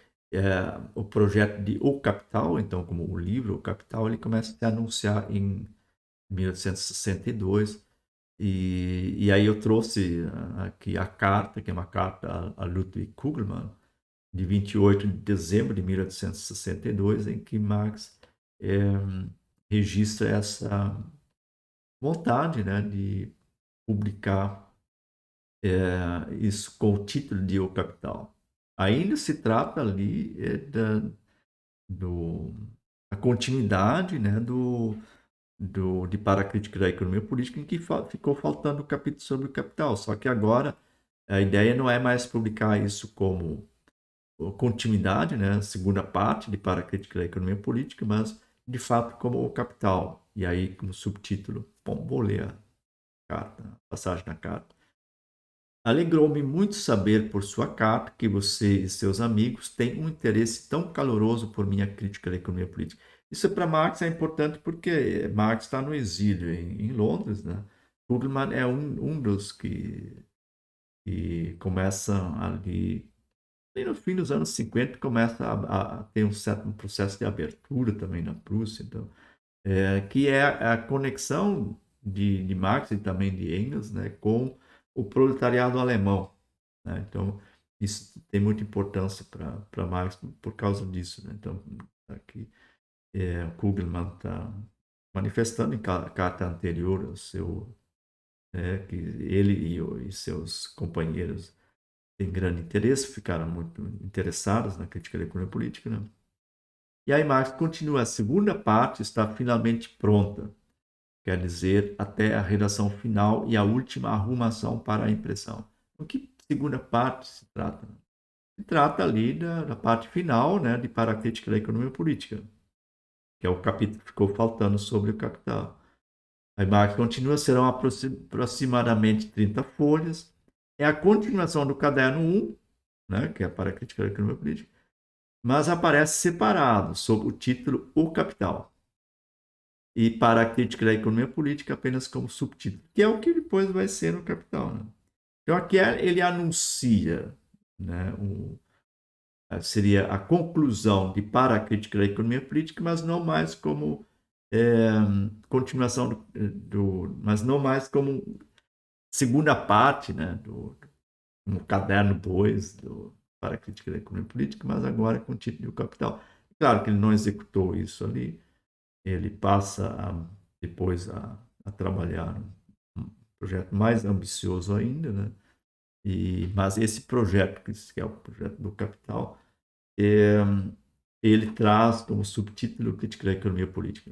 o projeto de O Capital, então, como o livro O Capital, ele começa a se anunciar em 1862. E aí eu trouxe aqui a carta, que é uma carta a Ludwig Kugelmann, de 28 de dezembro de 1862, em que Marx registra essa vontade, né, de publicar isso com o título de O Capital. Ainda se trata ali do, a continuidade, né, de Paracrítica da Economia Política, em que ficou faltando o capítulo sobre o capital. Só que agora a ideia não é mais publicar isso como continuidade, né, segunda parte de Paracrítica da Economia Política, mas de fato como o capital. E aí, como subtítulo, bom, vou ler a carta, a passagem da carta. Alegrou-me muito saber por sua carta que você e seus amigos têm um interesse tão caloroso por minha crítica da economia política. Isso para Marx é importante porque Marx está no exílio em Londres, né? Kugelmann é um dos que começam ali, e no fim dos anos 50 começa a ter um certo processo de abertura também na Prússia, então, que é a conexão de Marx e também de Engels, né, com o proletariado alemão, né? Então, isso tem muita importância para Marx por causa disso, né? Então, aqui o Kugelmann está manifestando em carta anterior ao seu, que ele e seus companheiros têm grande interesse, ficaram muito interessados na crítica da economia política, né? E aí Marx continua, a segunda parte está finalmente pronta, quer dizer, até a redação final e a última arrumação para a impressão. O que segunda parte se trata? Se trata ali da parte final, né, de Para a Crítica da Economia Política, que é o capítulo que ficou faltando sobre o capital. Aí Marx continua, serão aproximadamente 30 folhas. É a continuação do caderno 1, né, que é Para a Crítica da Economia Política, mas aparece separado, sob o título O Capital. E Para a Crítica da Economia Política apenas como subtítulo, que é o que depois vai ser no Capital, né? Então aqui ele anuncia, né, seria a conclusão de Para a Crítica da Economia Política, mas não mais como é, continuação mas não mais como segunda parte, né, no caderno 2 Para a Crítica da Economia Política, mas agora com o título de Capital. Claro que ele não executou isso ali, ele passa depois a trabalhar um projeto mais ambicioso ainda, né? Mas esse projeto, que é o projeto do Capital, é, ele traz como subtítulo Crítica da Economia Política.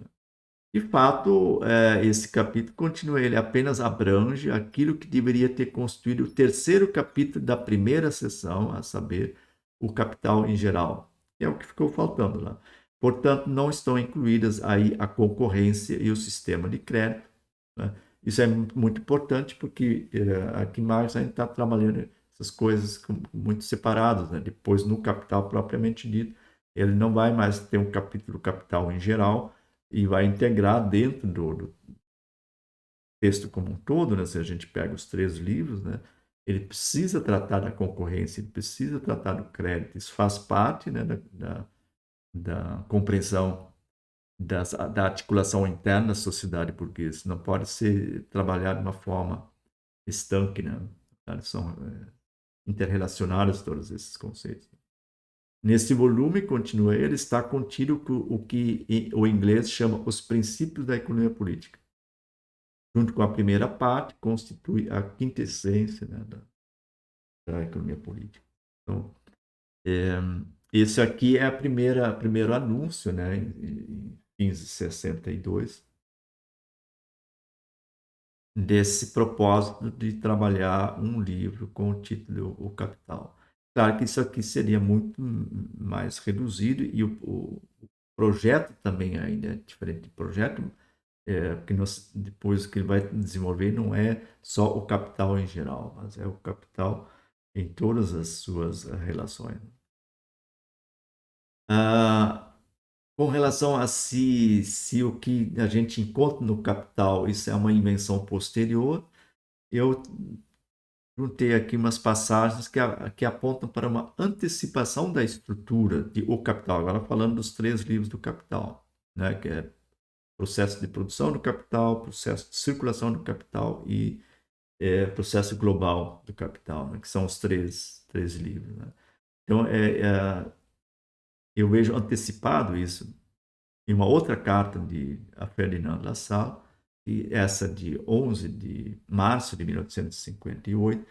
De fato, esse capítulo continua, ele apenas abrange aquilo que deveria ter constituído o terceiro capítulo da primeira sessão, a saber, o capital em geral. É o que ficou faltando lá. Portanto, não estão incluídas aí a concorrência e o sistema de crédito. Né? Isso é muito importante porque aqui em Marx a gente está trabalhando essas coisas muito separadas. Né? Depois, no capital propriamente dito, ele não vai mais ter um capítulo capital em geral, e vai integrar dentro do texto como um todo, né? Se a gente pega os 3 livros, né? Ele precisa tratar da concorrência, ele precisa tratar do crédito, isso faz parte, né, da compreensão da articulação interna da sociedade burguesa, não pode ser trabalhado de uma forma estanque, né? Eles são interrelacionados todos esses conceitos. Nesse volume, continua ele, está contido o que o inglês chama os princípios da economia política. Junto com a primeira parte, constitui a quintessência, né, da economia política. Então, esse aqui é primeiro anúncio, né, em 1562, desse propósito de trabalhar um livro com o título O Capital. Claro que isso aqui seria muito mais reduzido e o projeto também ainda é diferente de projeto, porque depois que ele vai desenvolver não é só o capital em geral, mas é o capital em todas as suas relações. Ah, com relação a se o que a gente encontra no capital isso é uma invenção posterior, eu juntei aqui umas passagens que apontam para uma antecipação da estrutura de O Capital, agora falando dos 3 livros do Capital, né, que é processo de produção do capital, processo de circulação do capital e processo global do capital, né, que são os três livros. Né? Então, eu vejo antecipado isso em uma outra carta de a Ferdinand Lassalle, e essa de 11 de março de 1858,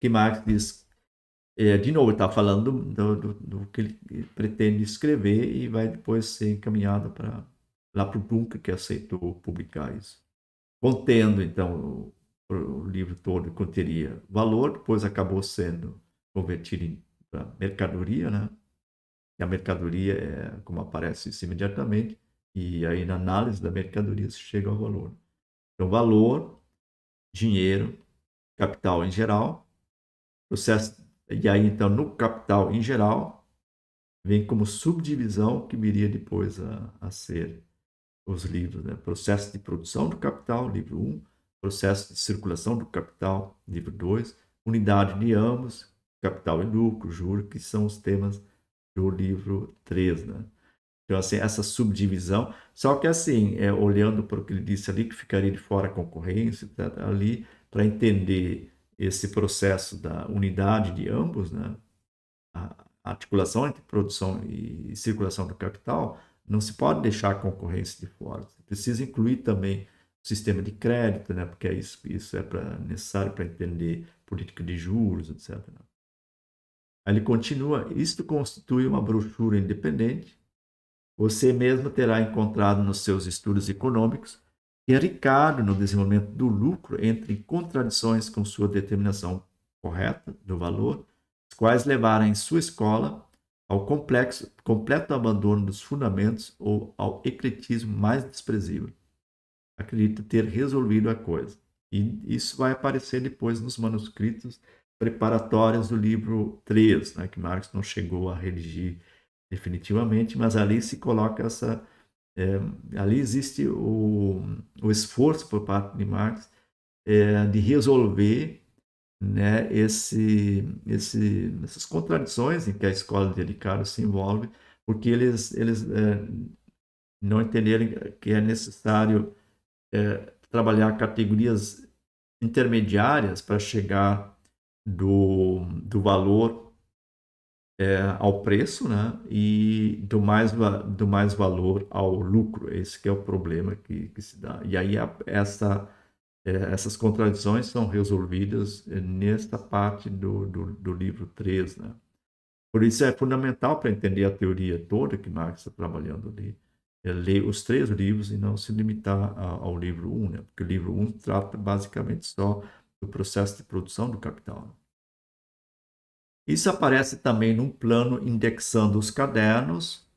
que Marx diz, de novo, está falando do que ele pretende escrever e vai depois ser encaminhado lá para o Duncan, que aceitou publicar isso. Contendo, então, o livro todo conteria valor, depois acabou sendo convertido para mercadoria, né? E a mercadoria é como aparece isso imediatamente, e aí na análise da mercadoria se chega ao valor. Então, valor, dinheiro, capital em geral, processo, e aí então no capital em geral, vem como subdivisão que viria depois a ser os livros, né? Processo de produção do capital, livro 1, processo de circulação do capital, livro 2, unidade de ambos, capital e lucro, juro, que são os temas do livro 3, né? Então, assim, essa subdivisão, só que assim, olhando para o que ele disse ali, que ficaria de fora a concorrência, tá, ali, para entender esse processo da unidade de ambos, né? A articulação entre produção e circulação do capital, não se pode deixar a concorrência de fora. Você precisa incluir também o sistema de crédito, né? Porque isso é necessário para entender política de juros, etc. Aí ele continua, isto constitui uma brochura independente, você mesmo terá encontrado nos seus estudos econômicos que é Ricardo, no desenvolvimento do lucro, entra em contradições com sua determinação correta do valor, as quais levaram em sua escola ao completo abandono dos fundamentos ou ao ecletismo mais desprezível. Acredita ter resolvido a coisa. E isso vai aparecer depois nos manuscritos preparatórios do livro 3, né, que Marx não chegou a redigir definitivamente, mas ali se coloca essa. Ali existe o esforço por parte de Marx de resolver, né, essas contradições em que a escola de Ricardo se envolve, porque eles não entenderem que é necessário trabalhar categorias intermediárias para chegar do valor ao preço, né? E do mais valor ao lucro. Esse que é o problema que se dá. E aí essa Essas contradições são resolvidas nesta parte do livro 3, né? Por isso é fundamental para entender a teoria toda que Marx está trabalhando ali, ler os 3 livros e não se limitar ao livro 1, né? Porque o livro 1 trata basicamente só do processo de produção do capital. Isso aparece também num plano indexando os cadernos.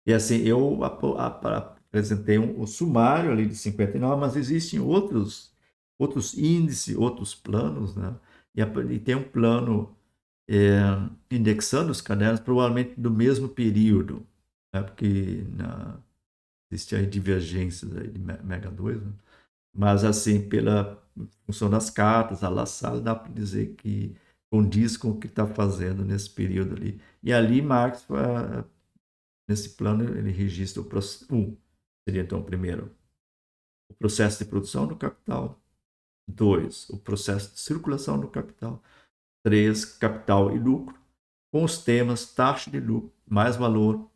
E assim, eu apresentei o sumário ali de 59, mas existem outros índices, outros planos, né? E tem um plano indexando os cadernos, provavelmente do mesmo período, né? Porque existem aí divergências aí de Mega 2, né? Mas assim, pela função das cartas, a La Salle, dá para dizer que condiz com o que está fazendo nesse período ali. E ali Marx, nesse plano, ele registra o processo. Seria então, primeiro, o processo de produção do capital. 2, o processo de circulação do capital. 3, capital e lucro, com os temas taxa de lucro, mais valor,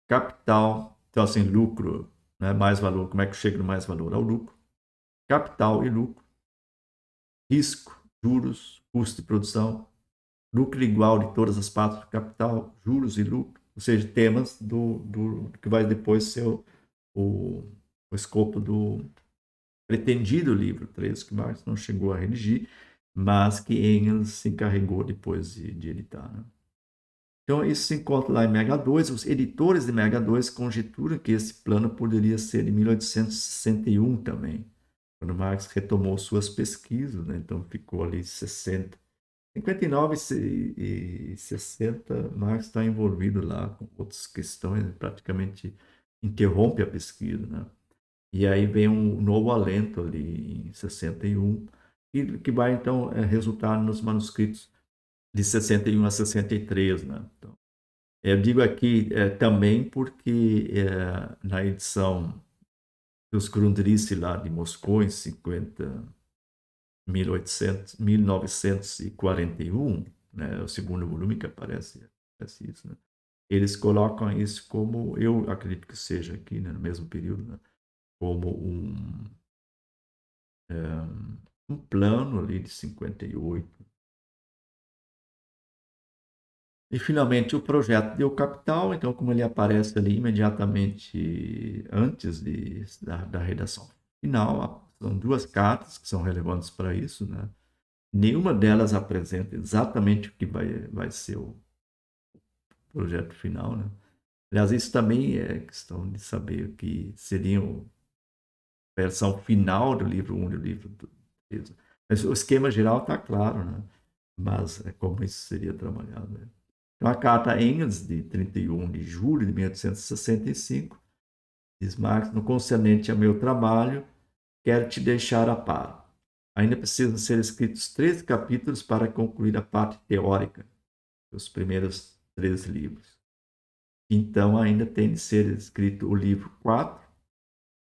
capital, então assim, lucro, né, mais valor, como é que chega no mais valor? Ao lucro, capital e lucro, risco, juros, custo de produção, lucro igual de todas as partes do capital, juros e lucro, ou seja, temas do que vai depois ser o escopo do pretendido livro 3, que Marx não chegou a redigir, mas que Engels se encarregou depois de editar. Né? Então, isso se encontra lá em Mega 2. Os editores de Mega 2 conjecturam que esse plano poderia ser de 1861 também, quando Marx retomou suas pesquisas, né? Então ficou ali 60. 59 e 60, Marx está envolvido lá com outras questões, praticamente interrompe a pesquisa, né? E aí vem um novo alento ali em 61, que vai então resultar nos manuscritos de 61 a 63, né? Então, eu digo aqui também porque na edição dos Grundrisse lá de Moscou, em 1941, né, o segundo volume que aparece isso, né? Eles colocam isso como, eu acredito que seja aqui, né, no mesmo período, né, como um plano ali de 58. E finalmente o projeto deu capital, então como ele aparece ali imediatamente antes da redação final, são 2 cartas que são relevantes para isso, né? Nenhuma delas apresenta exatamente o que vai ser o projeto final, né? Aliás, isso também é questão de saber o que seria a versão final do livro 1 e do livro 2. Mas o esquema geral está claro, né? Mas como isso seria trabalhado, né? Então, a carta Engels, de 31 de julho de 1865, diz Marx, no concernente ao meu trabalho, quero te deixar a par. Ainda precisam ser escritos 3 capítulos para concluir a parte teórica dos primeiros 3 livros. Então, ainda tem de ser escrito o livro 4,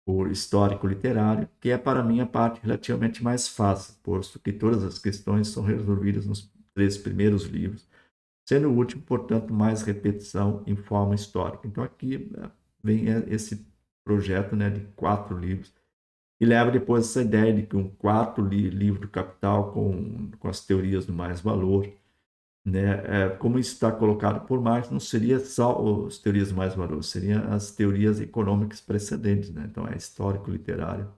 o histórico literário, que é para mim a parte relativamente mais fácil, posto que todas as questões são resolvidas nos 3 primeiros livros, sendo o último, portanto, mais repetição em forma histórica. Então, aqui vem esse projeto, né, de 4 livros, e leva depois essa ideia de que um quarto livro do Capital com as teorias do mais valor, né, como isso está colocado por Marx, não seria só as teorias do mais valor, seriam as teorias econômicas precedentes, né? Então, é histórico literário,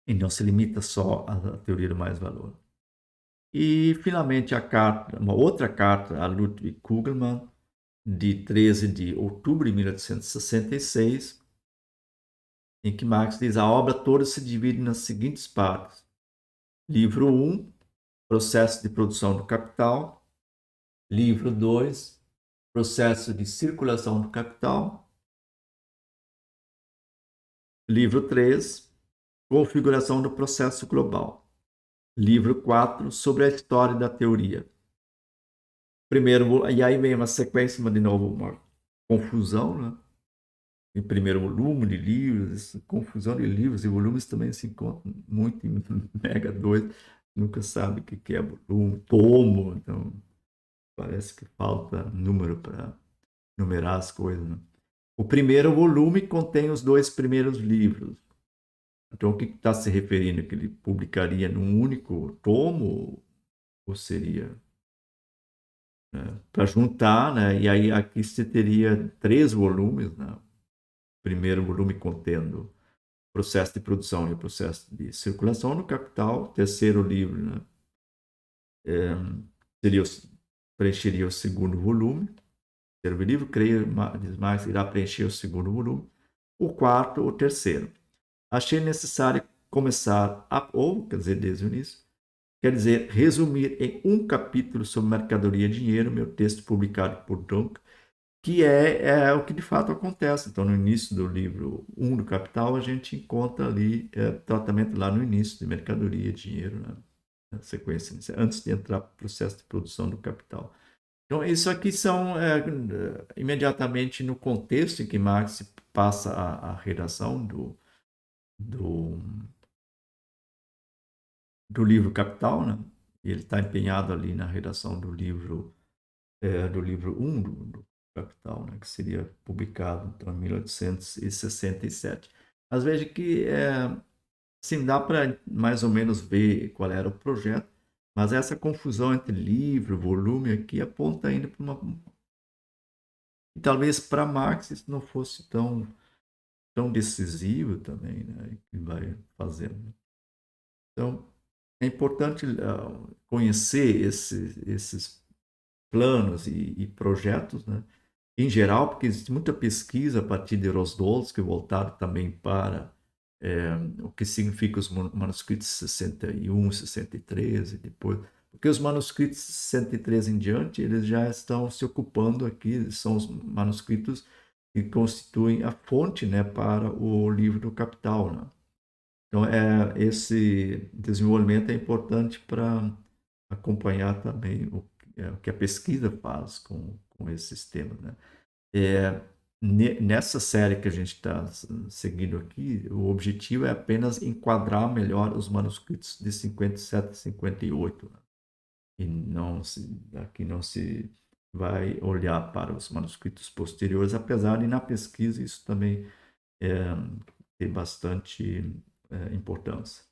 e não se limita só à teoria do mais valor. E, finalmente, uma outra carta a Ludwig Kugelmann, de 13 de outubro de 1866, em que Marx diz: a obra toda se divide nas seguintes partes. Livro 1, processo de produção do capital. Livro 2, processo de circulação do capital. Livro 3, configuração do processo global. Livro 4, sobre a história da teoria. Primeiro, e aí vem uma sequência, de novo, uma confusão, né? Em primeiro volume de livros, confusão de livros e volumes também se encontram muito em Mega 2, nunca sabe o que é volume, tomo, então parece que falta número para numerar as coisas. Né? O primeiro volume contém os 2 primeiros livros. Então, o que está se referindo? Que ele publicaria num único tomo? Ou seria, né, para juntar, né? E aí aqui você teria 3 volumes, né? Primeiro volume contendo processo de produção e o processo de circulação no capital. Terceiro livro, né? Seria, preencheria o segundo volume. Terceiro livro, creio, diz Marx, irá preencher o segundo volume. O quarto, o terceiro. Achei necessário começar, ou, quer dizer, desde o início, quer dizer, resumir em um capítulo sobre mercadoria e dinheiro, meu texto publicado por Dunk, que é o que de fato acontece. Então, no início do livro 1 do Capital, a gente encontra ali tratamento lá no início de mercadoria e dinheiro, né? Na sequência, antes de entrar para o processo de produção do capital. Então, isso aqui são imediatamente no contexto em que Marx passa a redação do, do livro Capital, né? E ele está empenhado ali na redação do livro 1 do Capital, né? Que seria publicado então, em 1867. Mas veja que sim, dá para mais ou menos ver qual era o projeto, mas essa confusão entre livro, volume aqui aponta ainda para uma. E talvez para Marx isso não fosse tão decisivo também, né? Que vai fazendo. Então, é importante conhecer esses planos e projetos, né? Em geral, porque existe muita pesquisa a partir de Rosdolsky, voltado também para o que significa os manuscritos 61, 63 e depois. Porque os manuscritos 63 em diante, eles já estão se ocupando aqui, são os manuscritos que constituem a fonte, né, para o livro do Capital, né? Então, esse desenvolvimento é importante para acompanhar também o que a pesquisa faz com esses temas, né? É, Nessa série que a gente está seguindo aqui, o objetivo é apenas enquadrar melhor os manuscritos de 57 e 58, né? E aqui não se vai olhar para os manuscritos posteriores, apesar de na pesquisa isso também é, ter bastante importância.